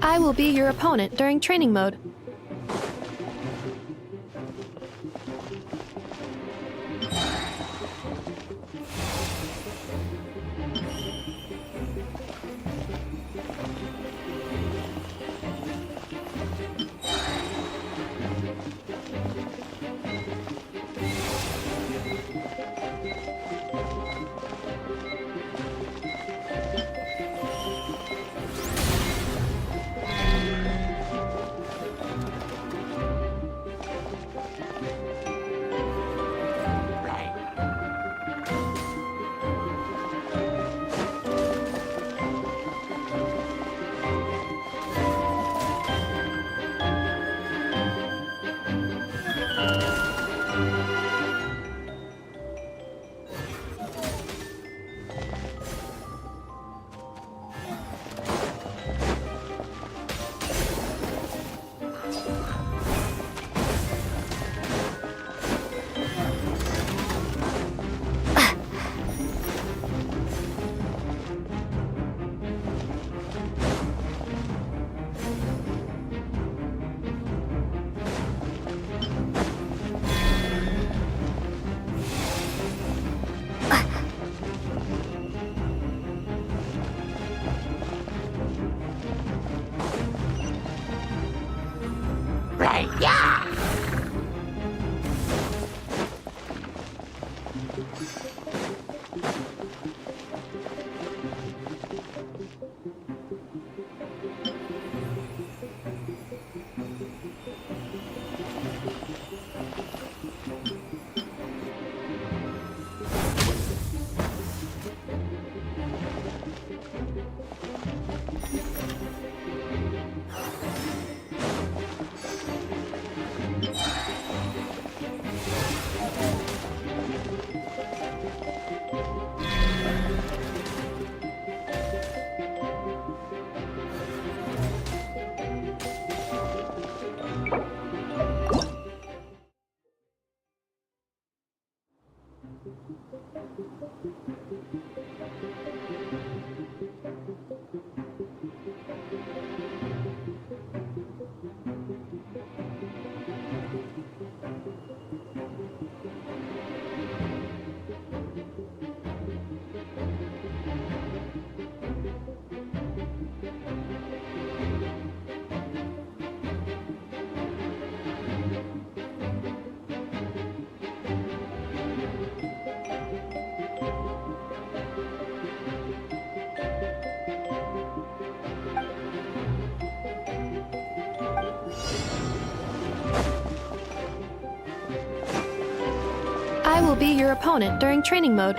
I will be your opponent during training mode. Right, yeah! I will be your opponent during training mode.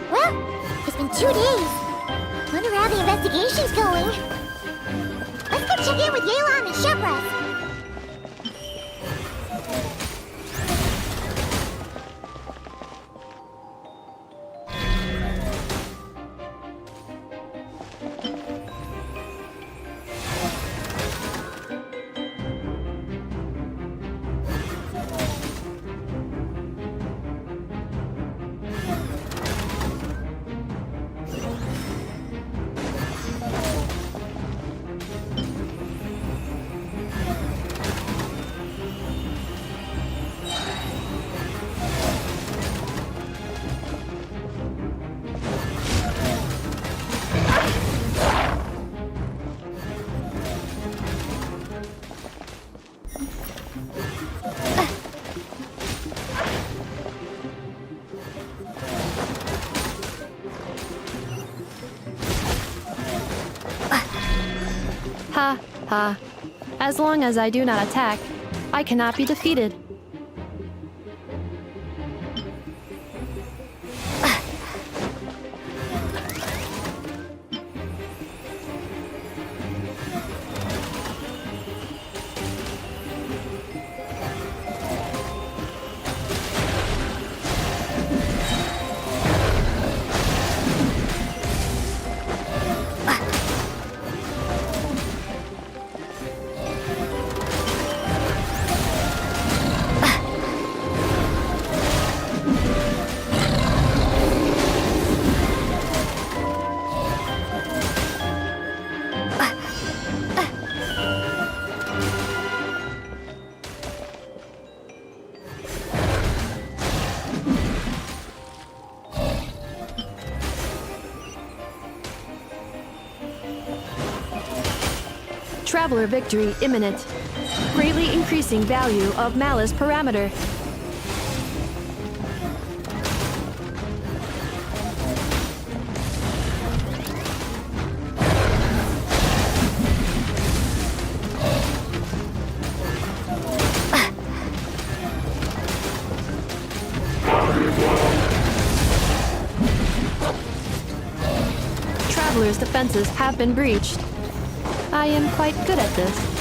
Well, it's been 2 days. Wonder how the investigation's going. Let's go check in with Yelan and Shepras. Ha, ha. As long as I do not attack, I cannot be defeated. Traveler victory imminent. Greatly increasing value of malice parameter. Traveler's defenses have been breached. I am quite good at this.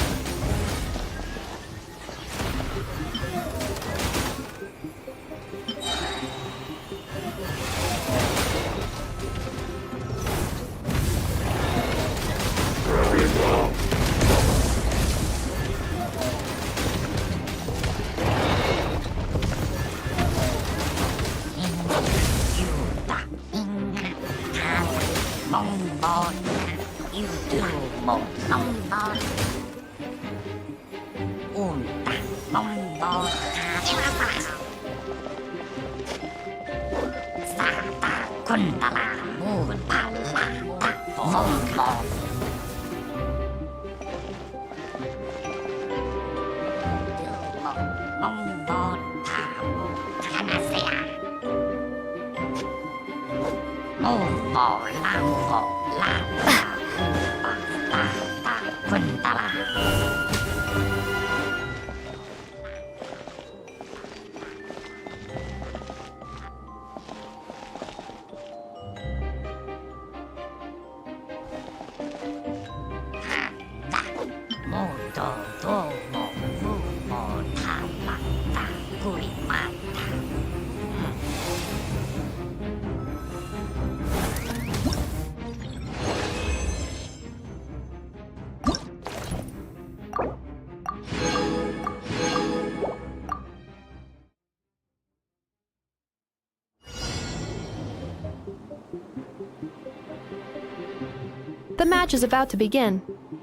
The match is about to begin.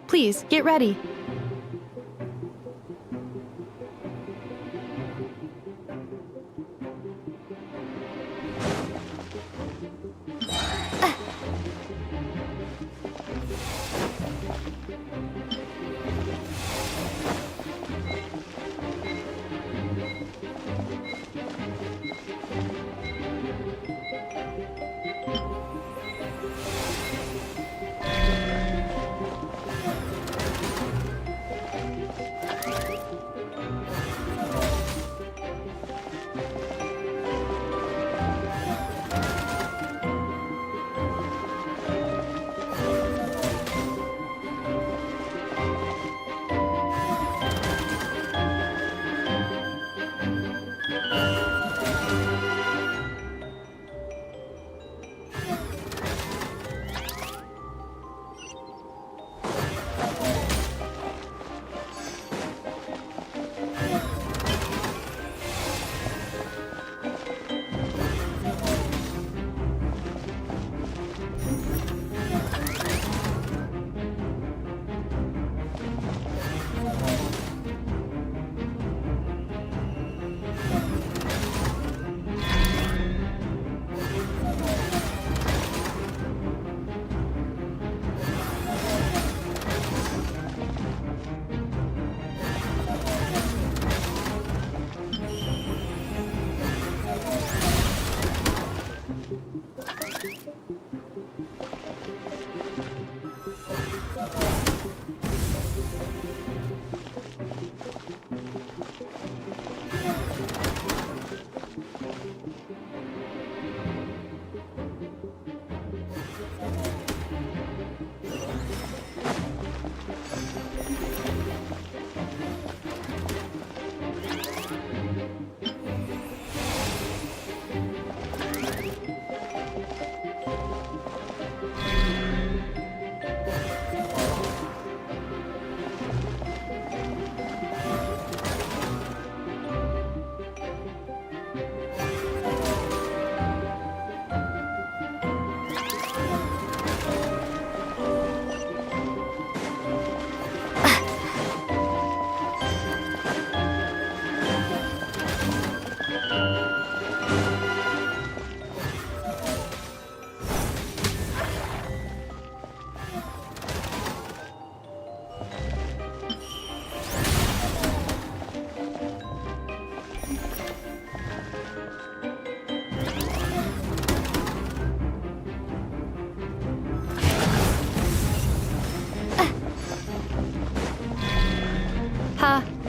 Please, get ready.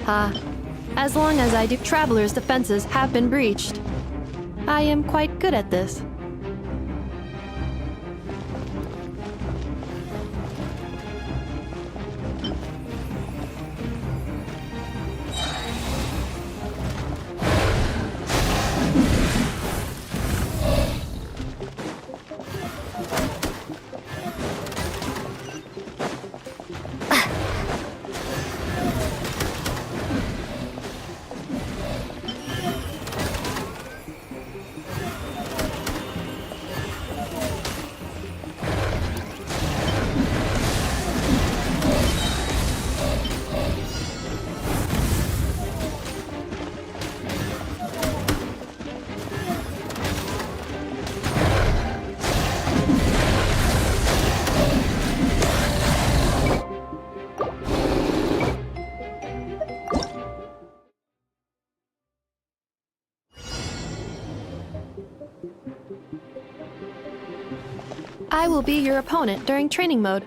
ha. As long as I do, travelers' defenses have been breached. I am quite good at this. I will be your opponent during training mode.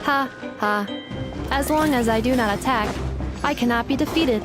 Ha, ha. As long as I do not attack, I cannot be defeated.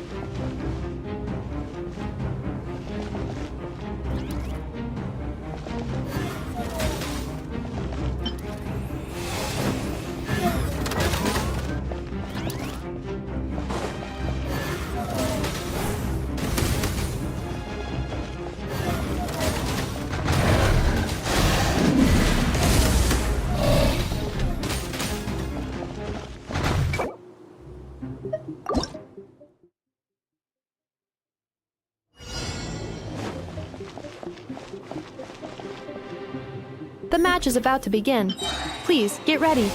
The match is about to begin. Please, get ready.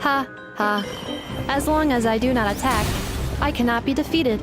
Ha, ha. As long as I do not attack, I cannot be defeated.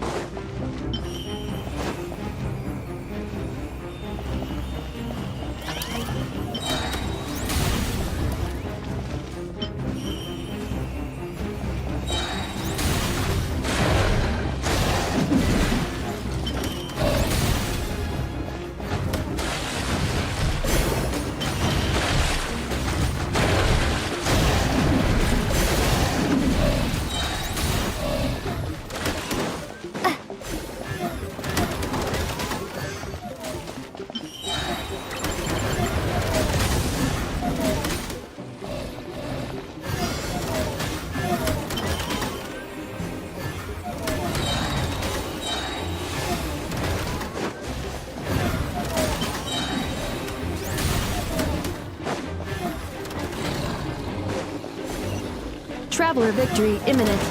Traveler victory imminent.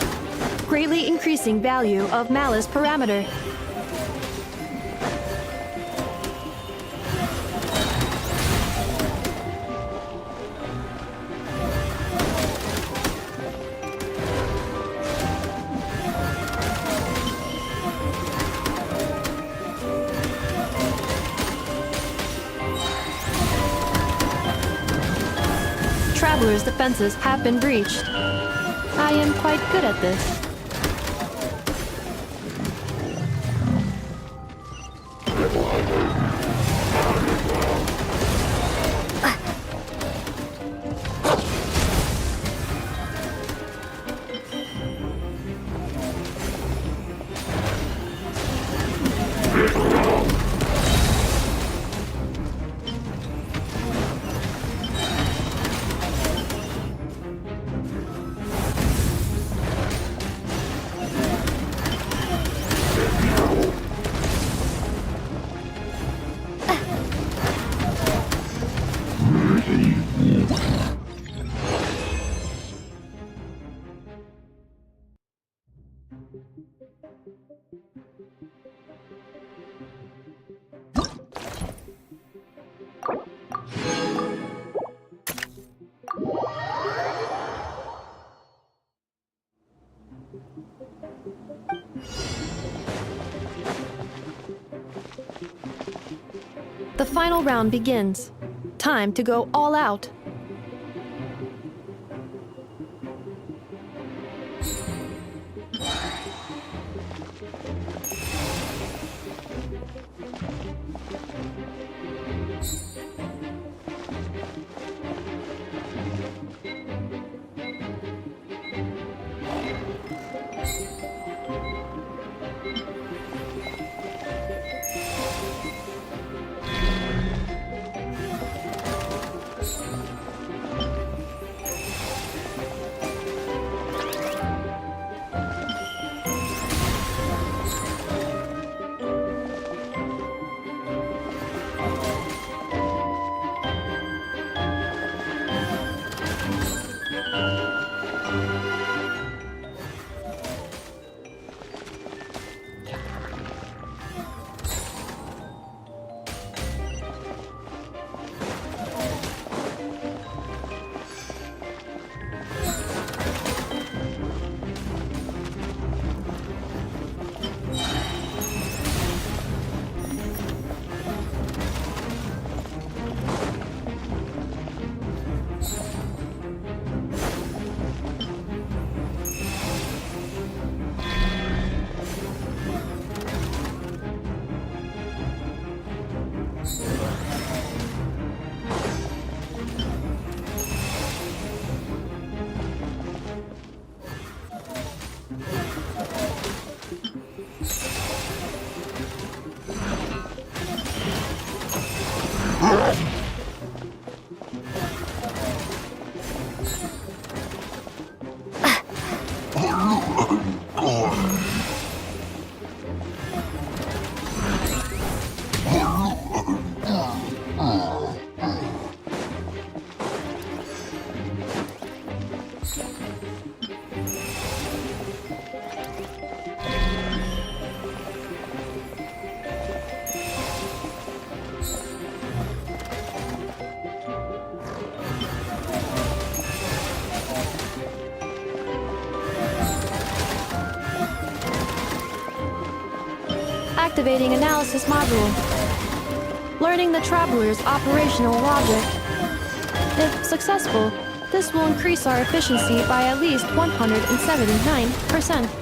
Greatly increasing value of malice parameter. Traveler's defenses have been breached. I am quite good at this. The final round begins. Time to go all out. Activating Analysis Module. Learning the Traveler's operational logic. If successful, this will increase our efficiency by at least 179%.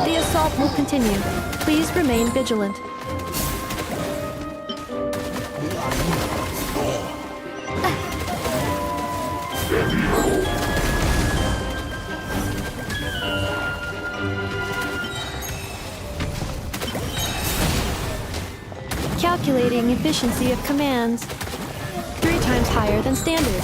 The assault will continue. Please remain vigilant. Calculating efficiency of commands. 3 times higher than standard.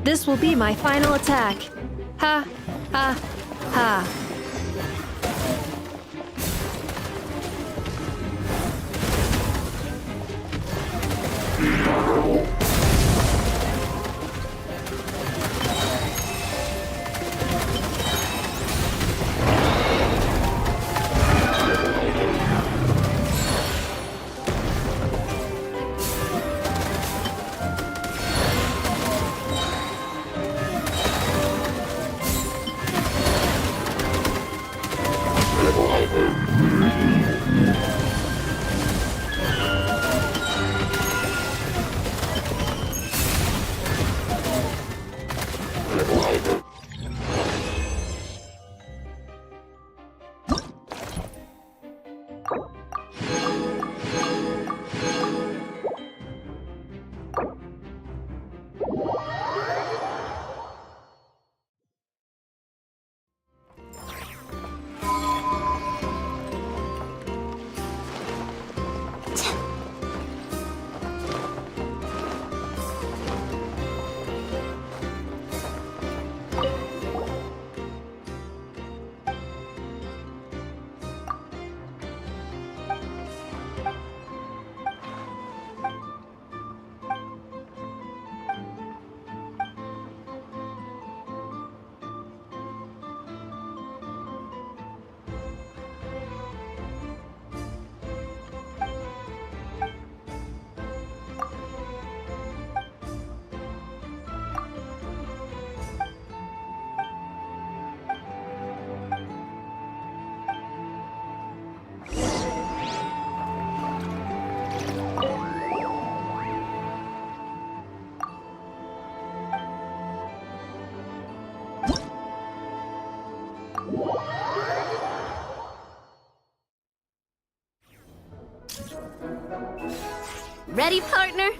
This will be my final attack. Ha, ha, ha. Ready, partner?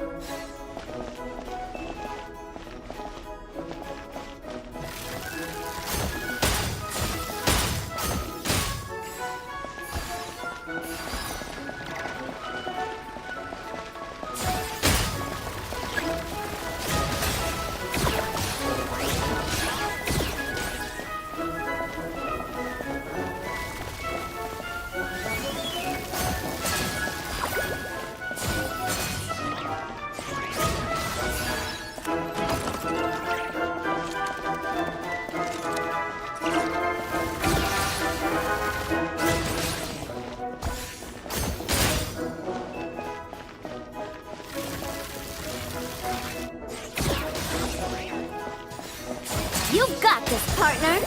You've got this, partner!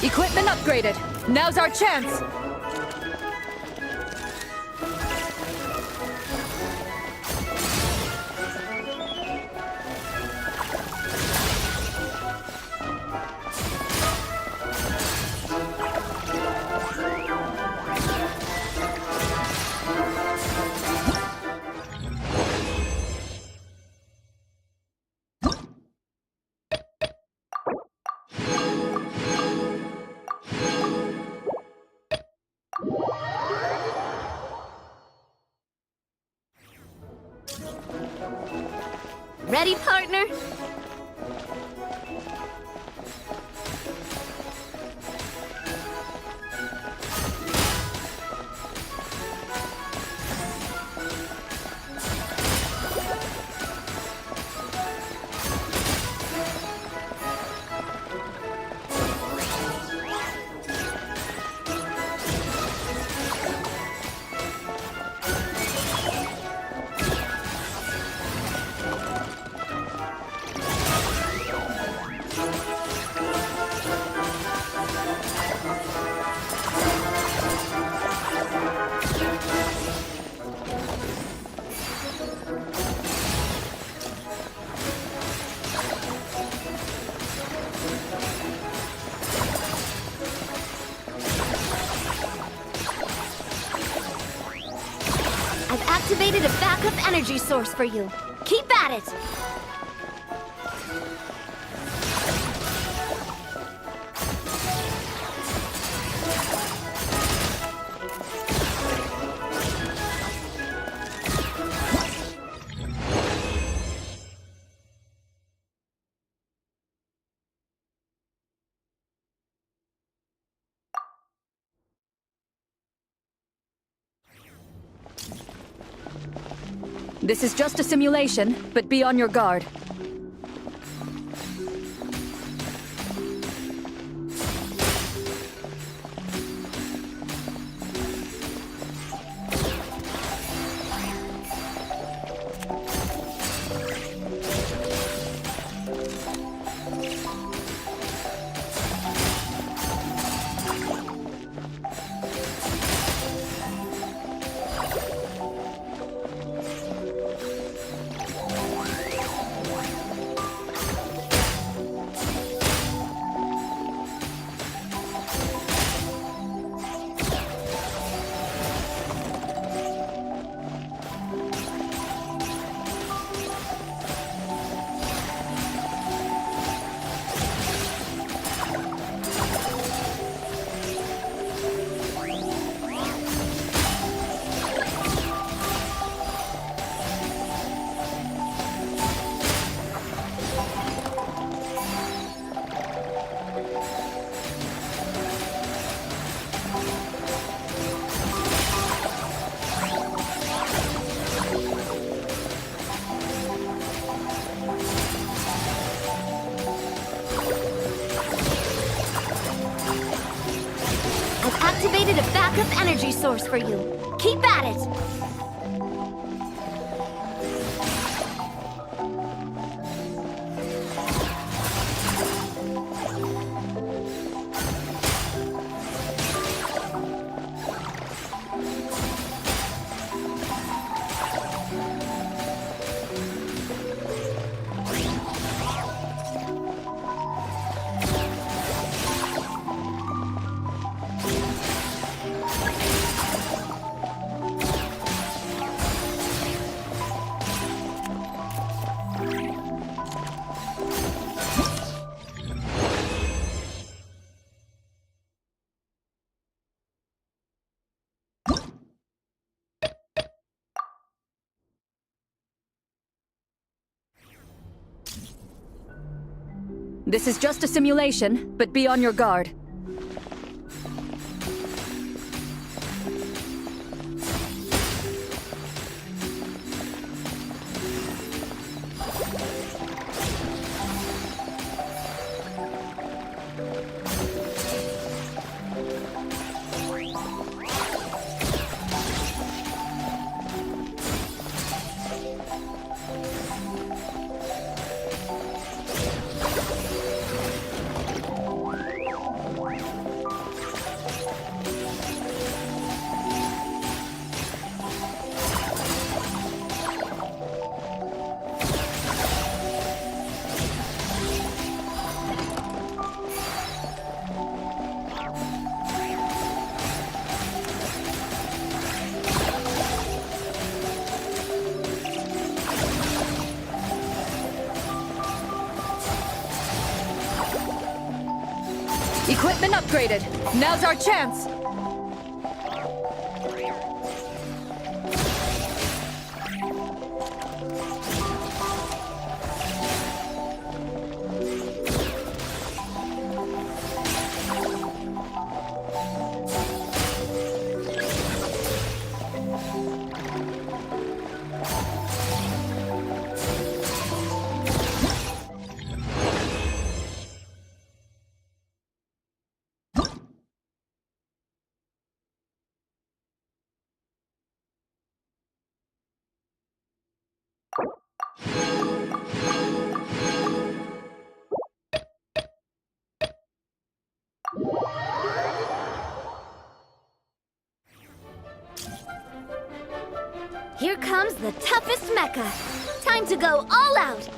Equipment upgraded. Now's our chance. Ready, partner? I've activated a backup energy source for you. Keep at it! This is just a simulation, but be on your guard. Activated a backup energy source for you. Keep at it! This is just a simulation, but be on your guard. Equipment upgraded. Now's our chance. Here comes the toughest mecha. Time to go all out.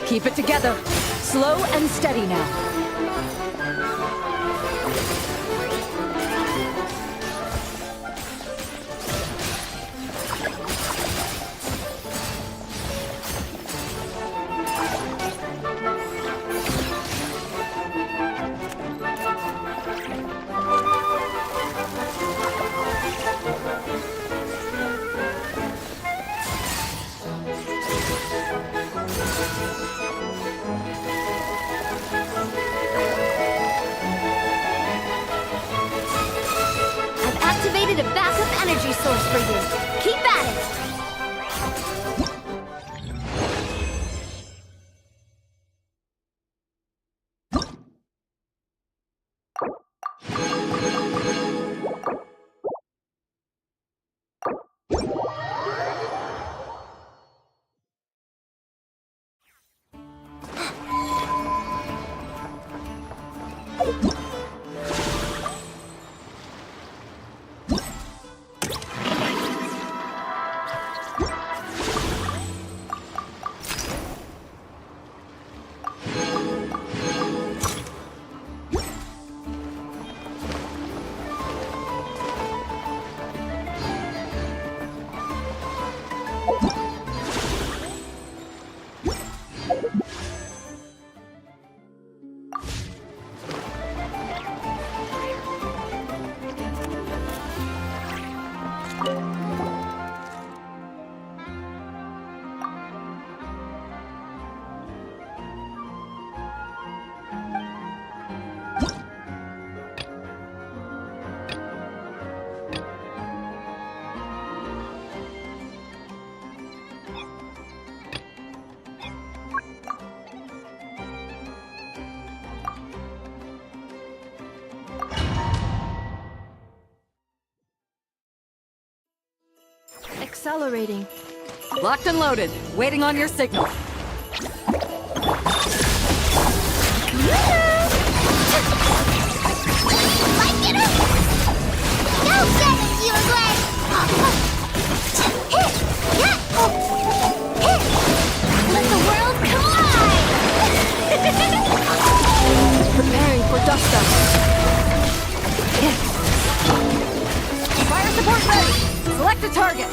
Keep it together. Slow and steady now. A backup energy source for you. Keep at it. Accelerating. Locked and loaded. Waiting on your signal. get it, you Gwen! Hit! Yeah! Hit! Let the world collide! Preparing for dust up. Fire support ready! Select a target!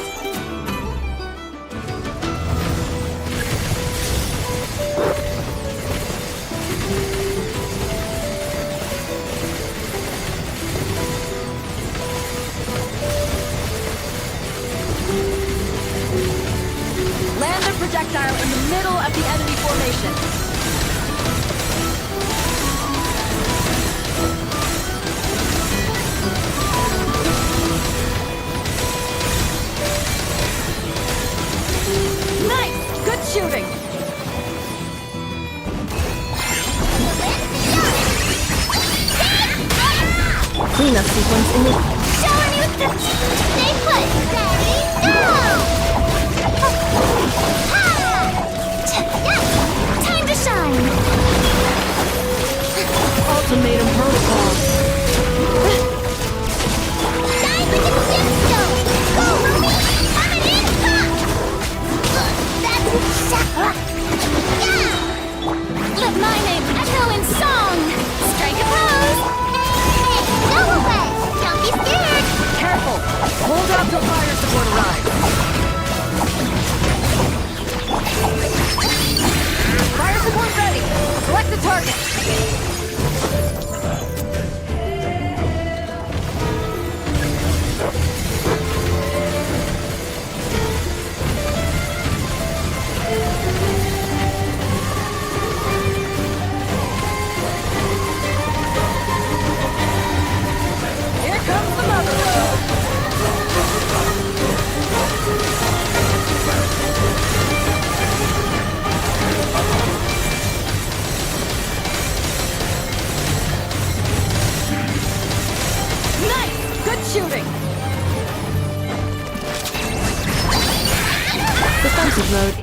Land the projectile in the middle of the enemy formation. Nice! Good shooting! Cleanup sequence initiated. Showing you the... Stay put! Ready, go! Ha! Time to shine! Ultimatum protocol. Shine with the gemstone! Go, Ruby! I'm an instant! That's... Yeah! Let my name echo in song! Strike a pose! Hey, go away! Don't be scared! Careful! Hold out till fire support arrives. Fire support ready! Select the target! Here comes the mother load! Nice! Good shooting! Defensive mode.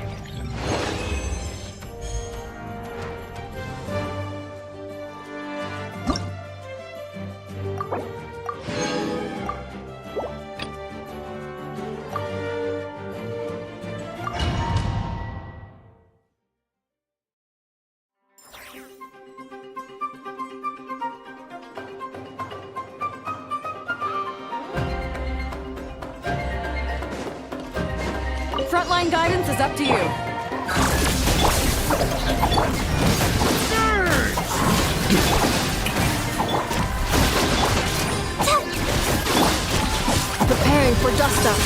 Frontline guidance is up to you. Preparing for dust up.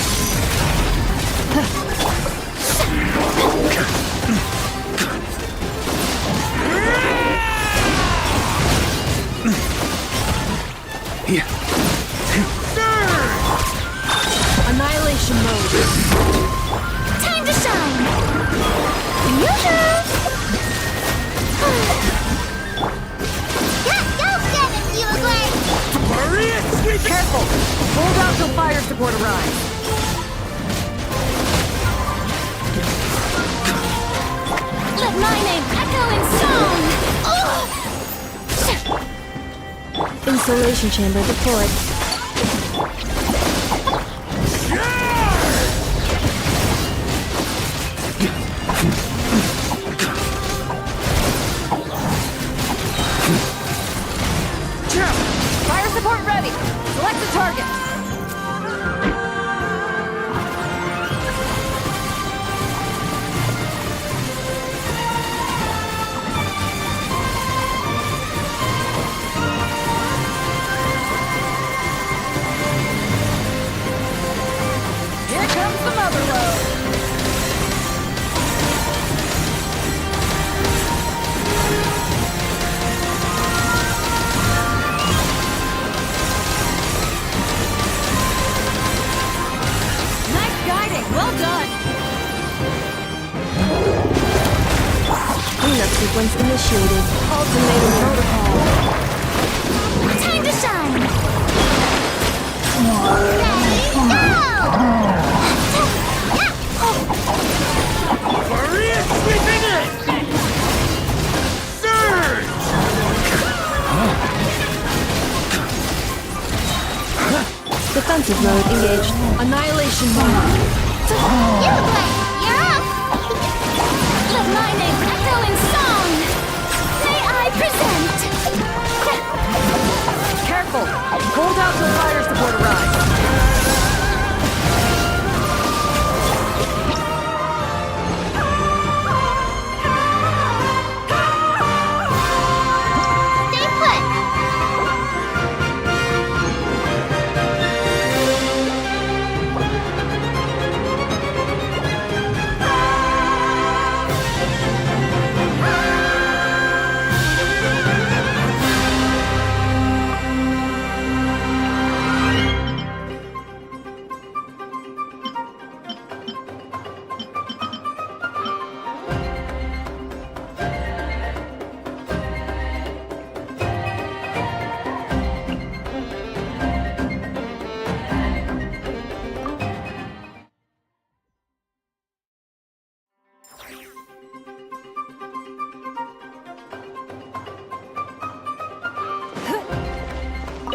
Annihilation mode. Time to shine! Yoo-hoo! Go get it, you Gwen! Careful! Hold out till fire support arrives. Let my name echo in song! Insulation chamber deployed. Fire support ready! Select the target! Here comes the mother load! Nice guiding! Well done! Cleanup sequence initiated. Ultimatum protocol. Time to shine! Ready, go! Defensive Defensive mode engaged. Annihilation mode. You're up! Let my name echo in song! May I present! Careful! Hold out till fire support arrives. Stay put!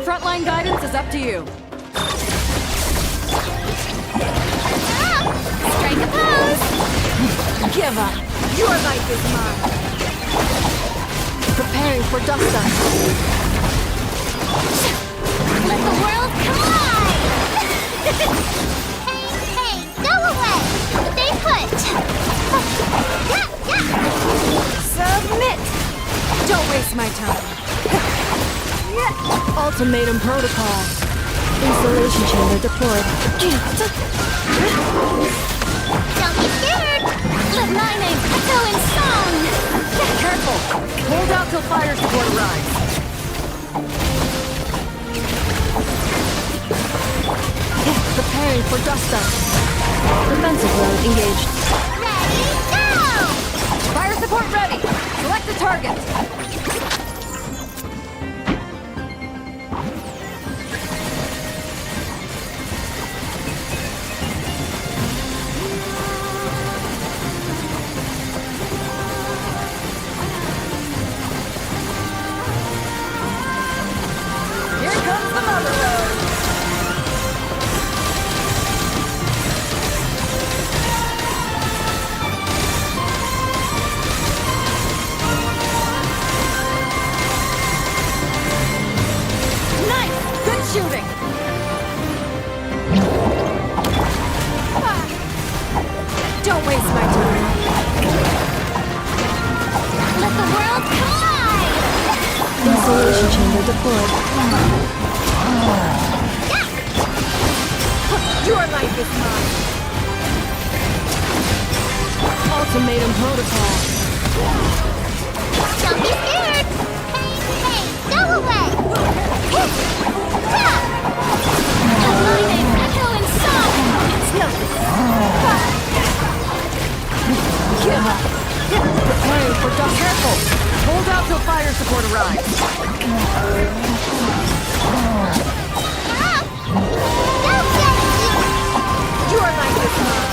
Frontline guidance is up to you. Strike a pose! Give up! Your life is mine! Preparing for dust up. Let the world collide! Hey, go away! Stay put! Submit! Don't waste my time. Ultimatum protocol. Installation chamber deployed. Don't be scared! Let my name echo in song! Careful! Hold out till fire support arrives. Preparing for dust up. Defensive mode engaged. Ready, go! Fire support ready! Select the target! Here comes the mother load! Nice! Good shooting! Don't waste my time. Let the world collide! Installation chamber deployed. Your life is mine! Ultimatum protocol. Don't be scared! Hey, go away! Let my name echo in song! It's nothing! Give up! Preparing for dust. Careful! Hold out till fire support arrives. Don't get you! Your life is mine!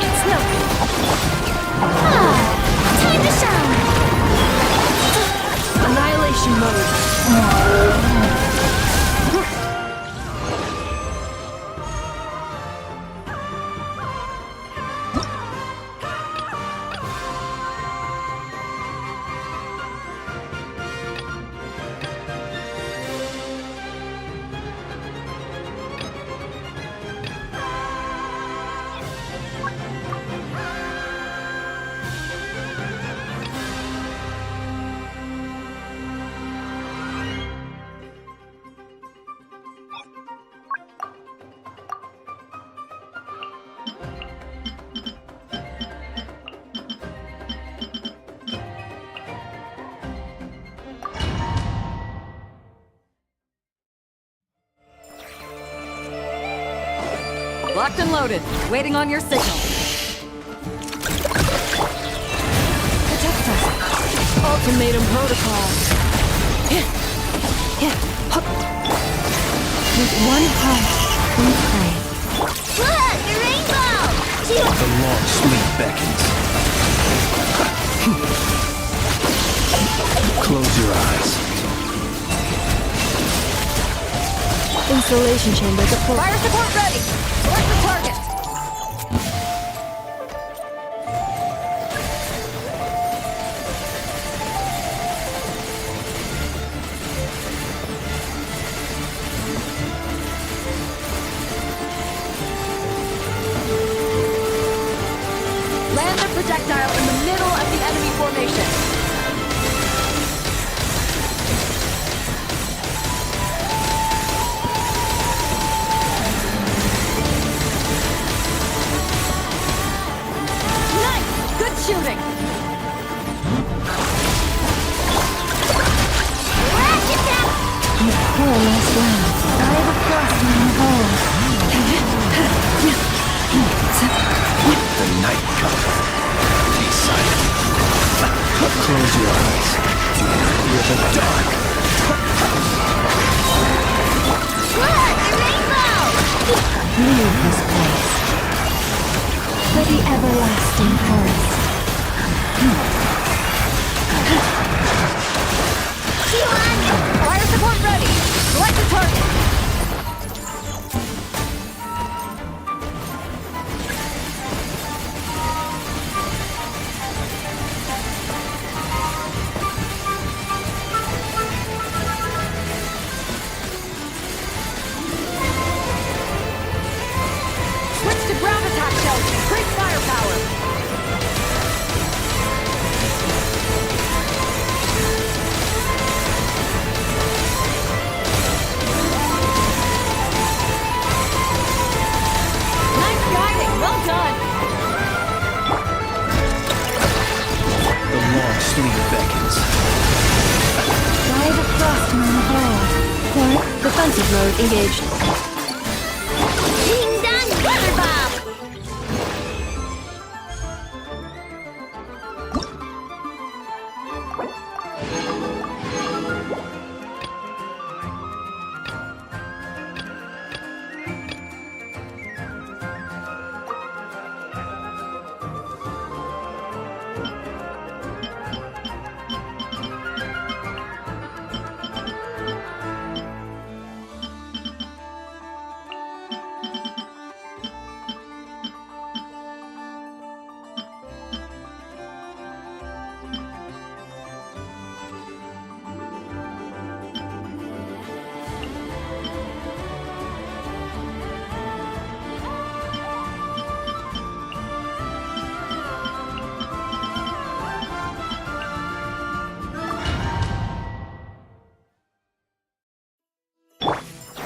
It's nothing! Time to shine! Annihilation mode. Locked and loaded. Waiting on your signal. Protect us. Ultimatum protocol. With one heart, we pray. Look, the rainbow! The long sleep beckons. Close your eyes. Installation chamber deployed. Fire support ready! Select the target! Land the projectile in the middle of the enemy formation. Nice! Good shooting! You poor last round. I have a frost in the hole. The night comes. Be silent. Close your eyes. Hear the dark. Leave this place. For the everlasting forest. Fire support ready! Select the target! Switch to ground attack shells! Increase firepower! Nice guiding! Well done! The long sleep beckons. Try the frost in the hole. Or defensive mode engaged. Ding dong, weather bomb!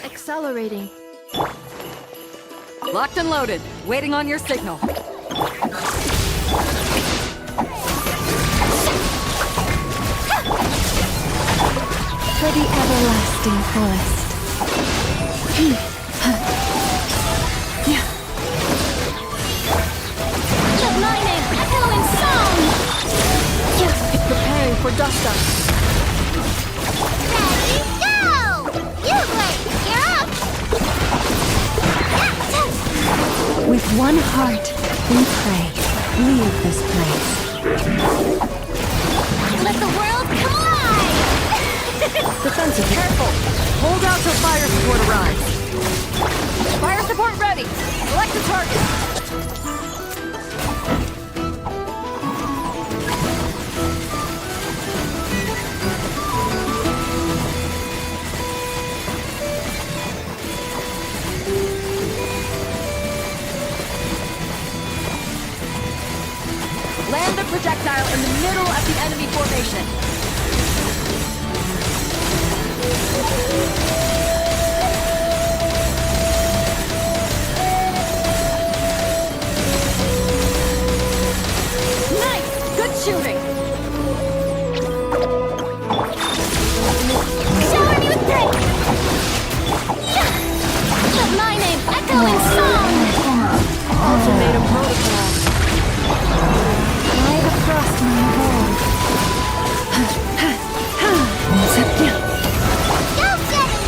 Accelerating. Locked and loaded. Waiting on your signal. For the everlasting forest. Let my name echo in song! Preparing for dust up. Ready, go! You wait, you're up! With one heart, we pray. Leave this place. Let the world come alive! Defensive. Careful! Hold out till fire support arrives. Fire support ready! Select the target! Land the projectile in the middle of the enemy formation. Nice! Good shooting! Shower me with praise! Let my name echo in song! Ultimatum protocol. Try the frost in the hole. Go get it,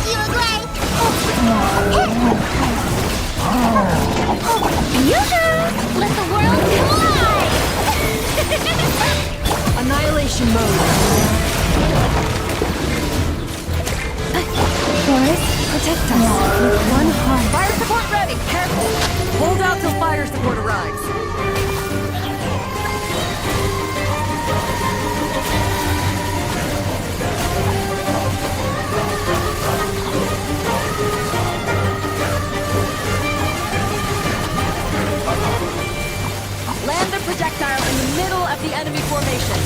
Fire support arrives. Land the projectile in the middle of the enemy formation.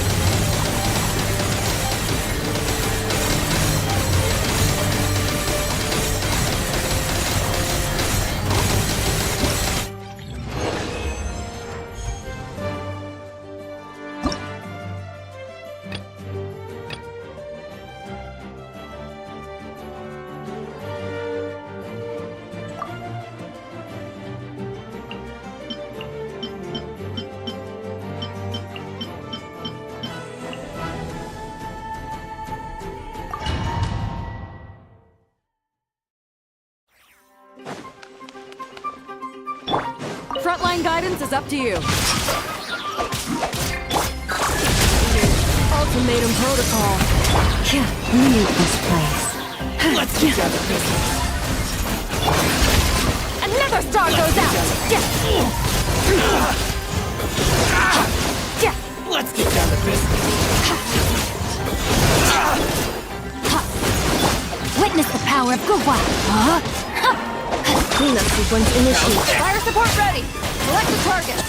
Frontline guidance is up to you. Ultimatum protocol. Leave this place. Let's get down to business. Another star goes out. Let's get down to business. Witness the power of Gurwa. Cleanup sequence initiated. Fire support ready. Select the target.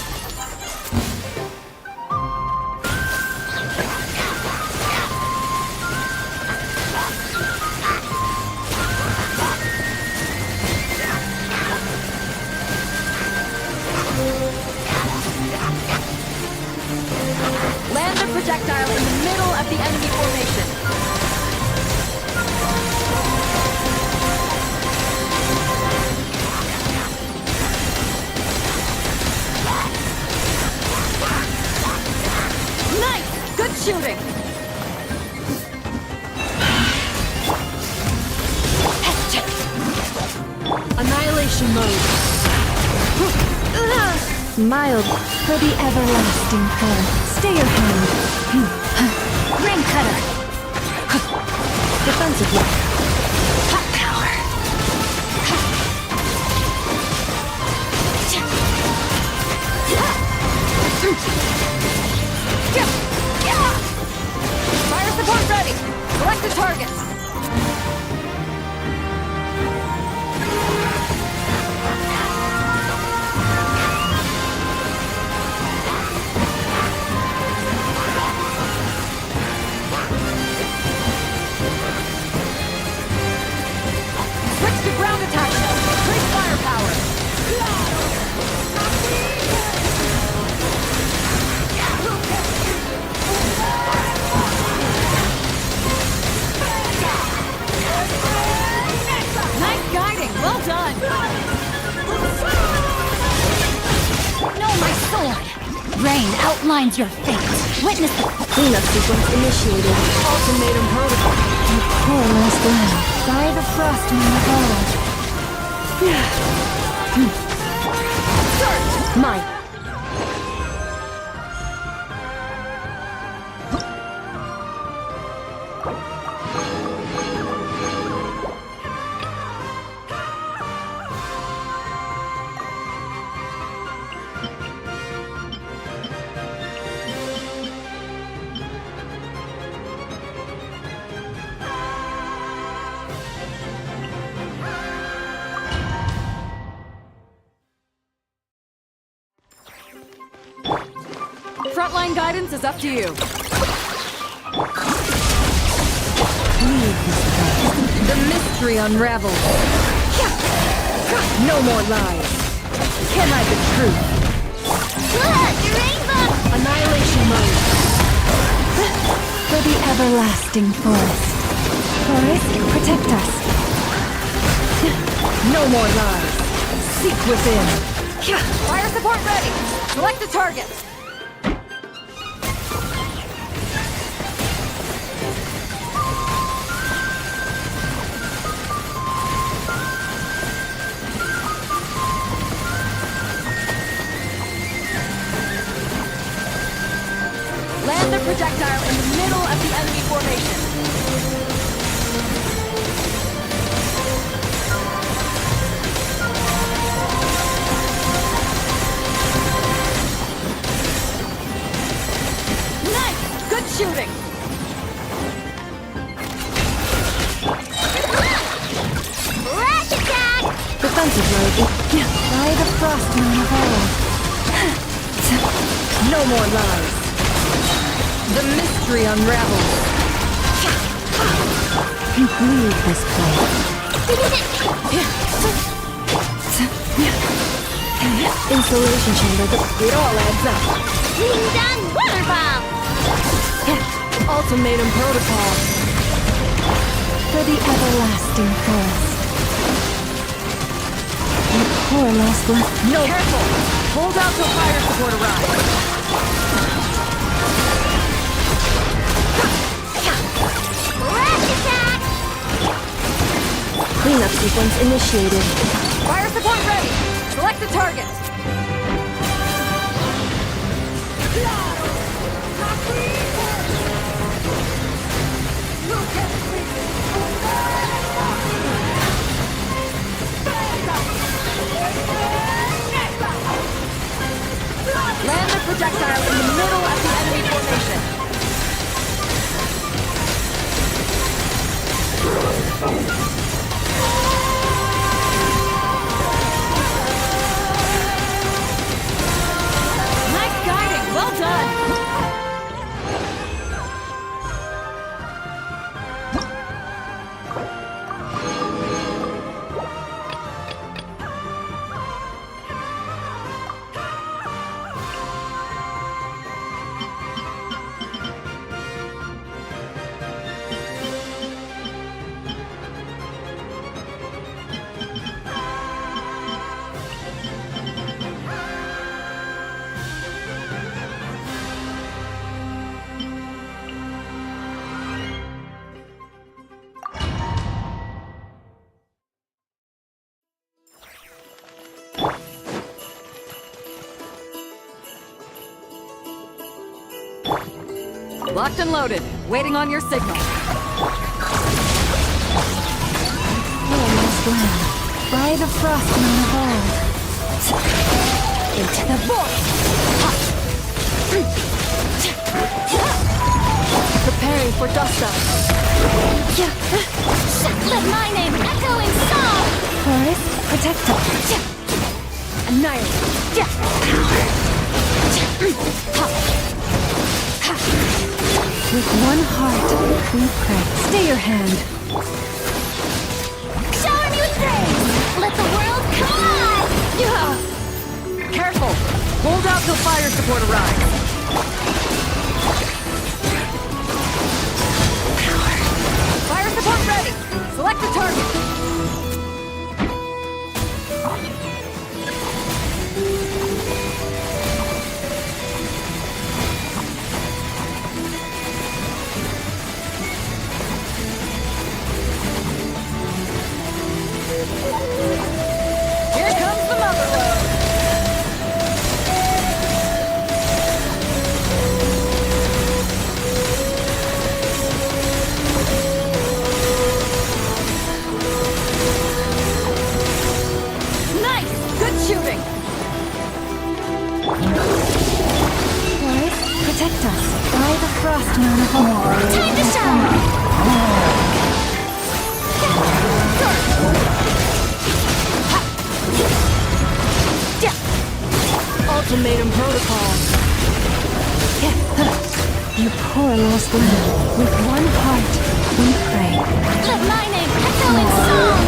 Land the projectile in the middle of the enemy formation. Good shooting! Annihilation mode. Mild for the everlasting foe. Stay your hand. Ring cutter. Defensive lock. Hot power. Fire support ready. Select the target. Switch to ground attack mode. Increase firepower. Nice guiding. Well done. No, my sword. Rain outlines your fate. Witness the Cleanup sequence initiated. Ultimatum protocol. Poor last lamb. by the frost moon of old. Search! Mine. Frontline guidance is up to you. The mystery unravels. No more lies. Can I the truth? Look, your rainbow! Annihilation mode. For the everlasting forest. Forest, protect us. No more lies. Seek within. Fire support ready. Select the target. Land the projectile in the middle of the enemy formation. more lies. The mystery unravels. You bleed this place. Insulation chamber, it all adds up. Ding dong waterfall! Ultimatum protocol. For the everlasting forest. Your poor lost left. No. Careful! Hold out till fire support arrives. Rush attack! Cleanup sequence initiated. Fire support ready. Select the target. Land the projectile in the middle of the enemy formation. Nice guiding. Well done. Locked and loaded. Waiting on your signal. Almost land. By the frost moon of old. Into the void. Preparing for dust up. Let my name echo in song! Forest, protect us. Annihilate. With one heart, we pray. Stay your hand. Shower me with praise! Let the world come alive! Careful! Hold out till fire support arrives. Fire support ready! Select the target! Here comes the mother load! Nice! Good shooting! Forest, protect us. By the frost moon of old. Time to shine! Ultimatum protocol. You poor lost land. With one heart, we pray. Let my name echo in song!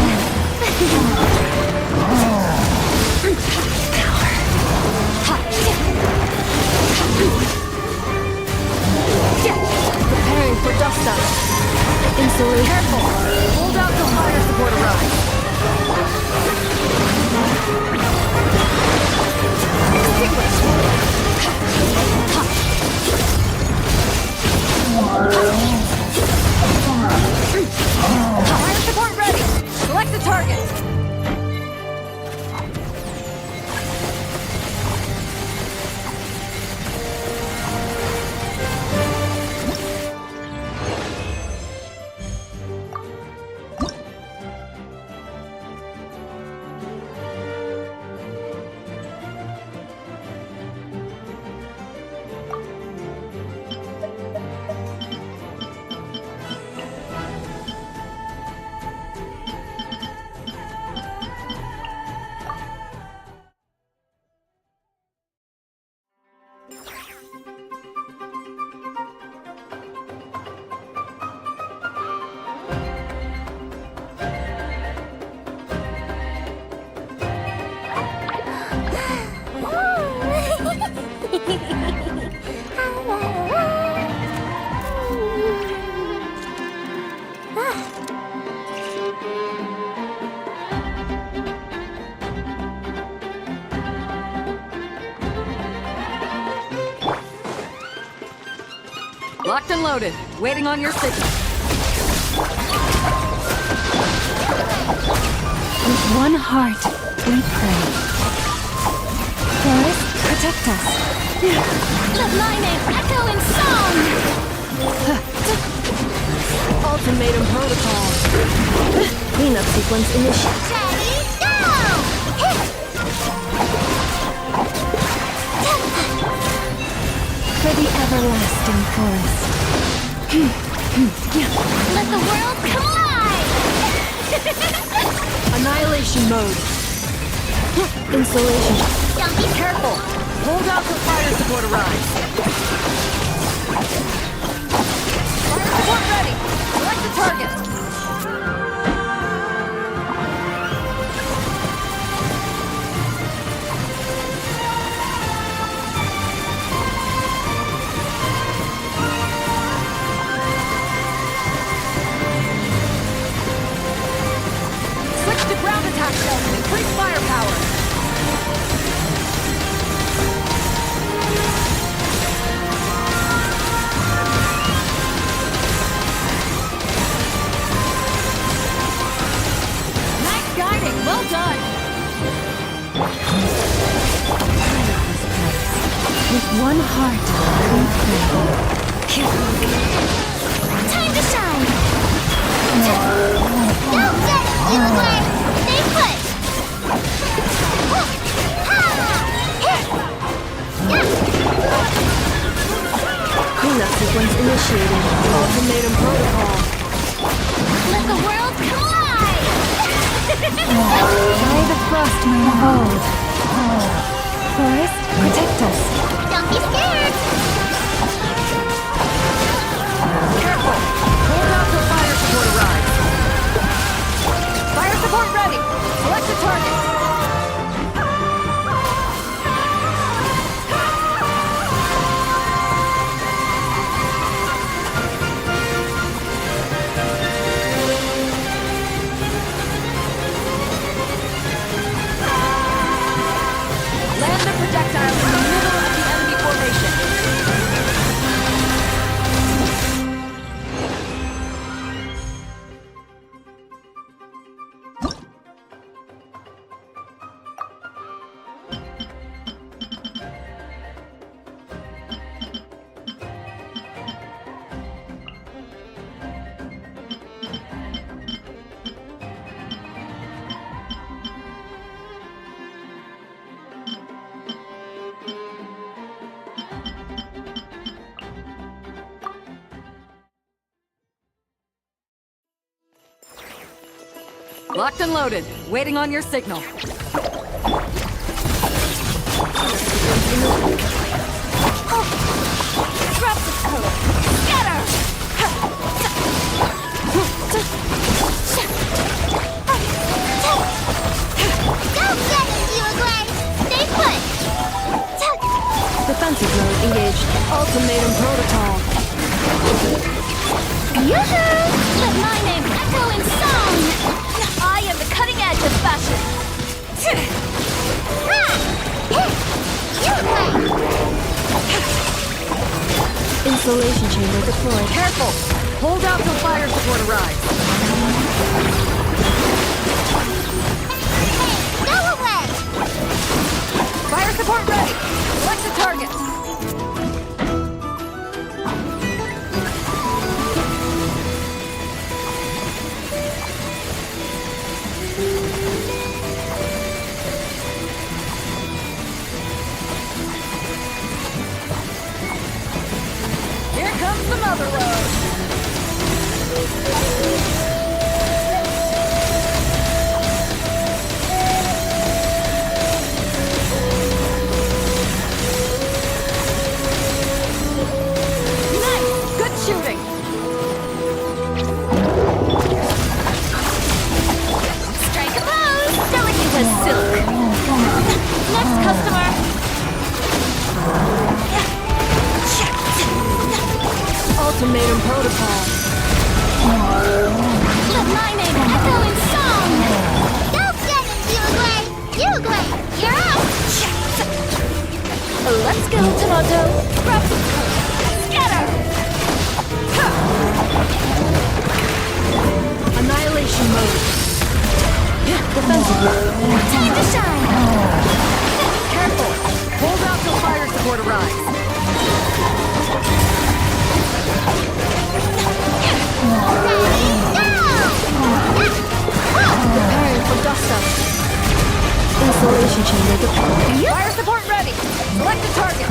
Preparing for dust up. Insulation. Careful! Hold out till fire support arrives. Fire support ready! Select the target! Locked and loaded, waiting on your signal. With one heart, we pray. Forest, protect us. Let my name echo in song! Ultimatum protocol. Cleanup sequence initiated. Ready, go! For the everlasting forest. Let the world collide! Annihilation mode. Insulation. Don't be Careful! Hold out till fire support arrives. Fire support ready! Select the target! Switch to ground attack cells and increase firepower! Nice guiding! Well done! With one heart, we pray. Time to shine! Don't get it, you away! Stay put! Cleanup sequence initiated. Ultimatum protocol. Let the world collide! By the frost may hold. Forest, protect us. Don't be scared! Careful! Hold out till fire support arrives. Fire support ready! Select the target! Land the projectile in the middle of the enemy formation. Locked and loaded, waiting on your signal. Drop the code! Scatter! Don't get it, you away! Stay put! Defensive mode engaged. Ultimatum protocol. Yoo-hoo! Let my name echo in song! I am the cutting edge of fashion! Insulation chamber deployed. Careful! Hold out till fire support arrives. Go away! Fire support ready! Select the target! Here comes the mother road! Nice! Good shooting! Strike a pose! Delicate as silk! Next customer! Ultimatum protocol. Let my name echo in song! Go get it, Uruguay! Uruguay, you're out! Let's go, Tomato. Grab some scatter! Annihilation mode. Defensive mode. Time to shine! Careful! Hold out till fire support arrives. Preparing for dust up. Installation chamber deployed. Fire support ready! Select a target!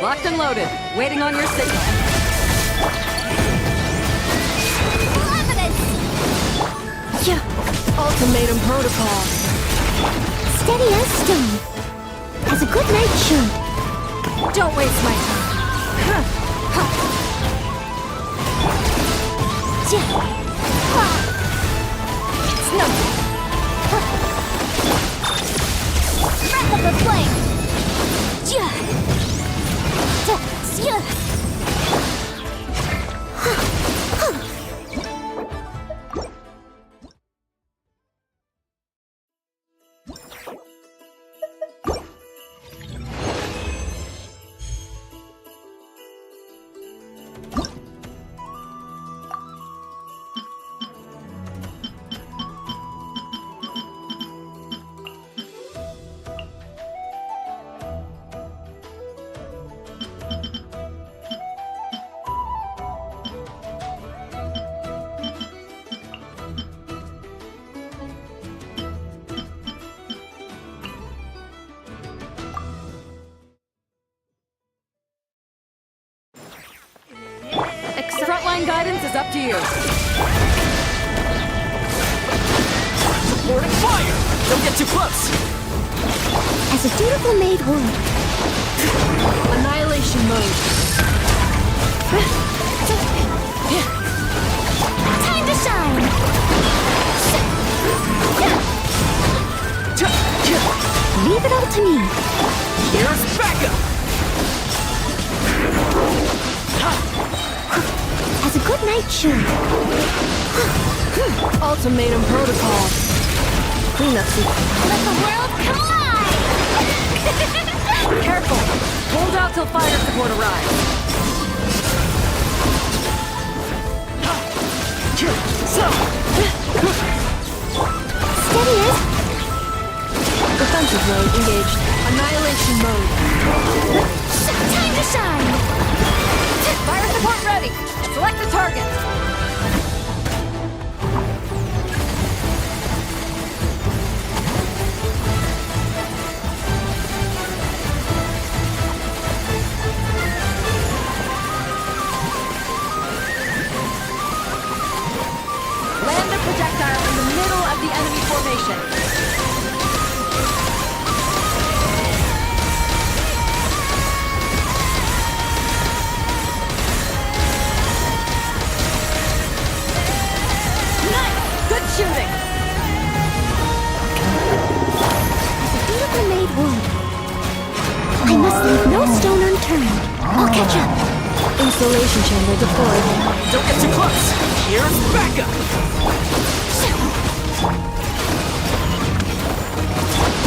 Locked and loaded. Waiting on your signal. Yeah. Ultimatum protocol. Steady as stone. As a good knight should. Don't waste my time. It's nothing. Breath of the flame. Frontline guidance is up to you. Supporting fire! Don't get too close! As a dutiful maid would. Annihilation mode. Time to shine! Leave it all to me. Here's backup! As a good knight should. Ultimatum protocol. Cleanup sequence. Let the world collide! Careful! Hold out till fire support arrives. Steady it. Defensive mode engaged. Annihilation mode. Time to shine! Fire support ready. Select the target. Land the projectile in the middle of the enemy formation. Good shooting! As a beautiful maid would. I must leave no stone unturned. I'll catch up. Installation chamber deployed. Don't get too close! Here's backup!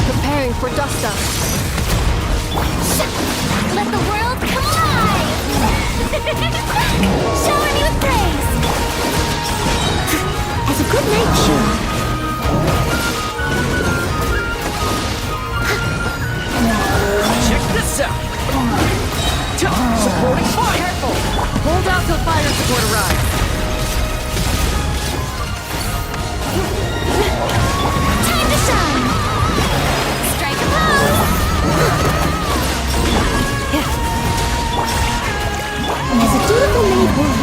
Preparing for dust up. Let the world collide! Shower me with praise! As a good knight should. Check this out! Supporting fire! Careful! Hold out till fire support arrives. Time to shine! Strike a pose! As a dutiful maid would.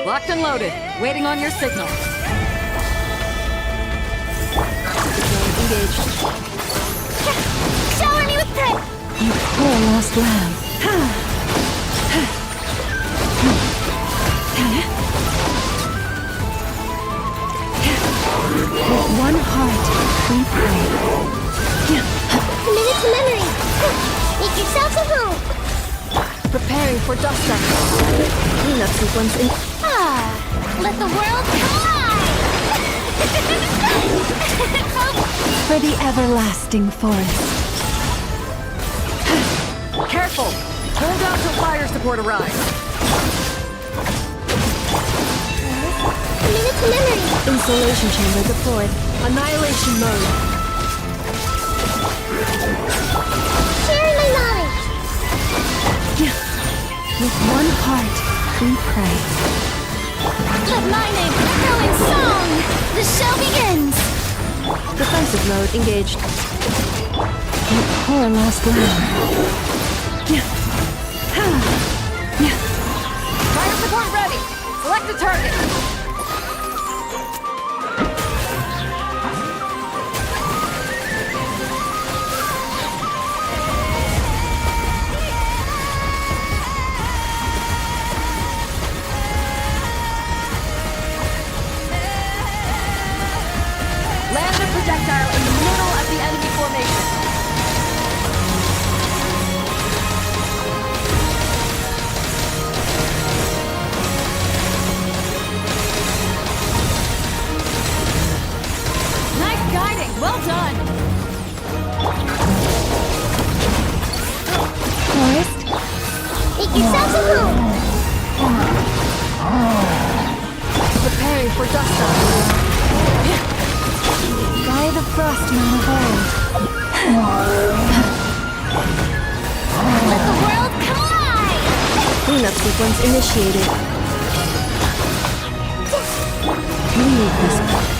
Locked and loaded. Waiting on your signal. Engaged. Shower me with praise! You poor lost lamb. With one heart, we pray. Minute to memory. Make yourselves a home. Preparing for dust up. Cleanup sequence in. Let the world collide! For the everlasting forest. Careful! Hold out till fire support arrives. Minute to memory. Installation chamber deployed. Annihilation mode. Sharing my knowledge. With one heart, we pray. Let my name echo in song! The show begins! Defensive mode engaged. You poor lost lamb. Fire support ready! Select the target! Land the projectile in the middle of the enemy formation. Yourselves a move! Preparing for dust up. By the Frostman of old. Let the world collide! Cleanup sequence initiated. Leave this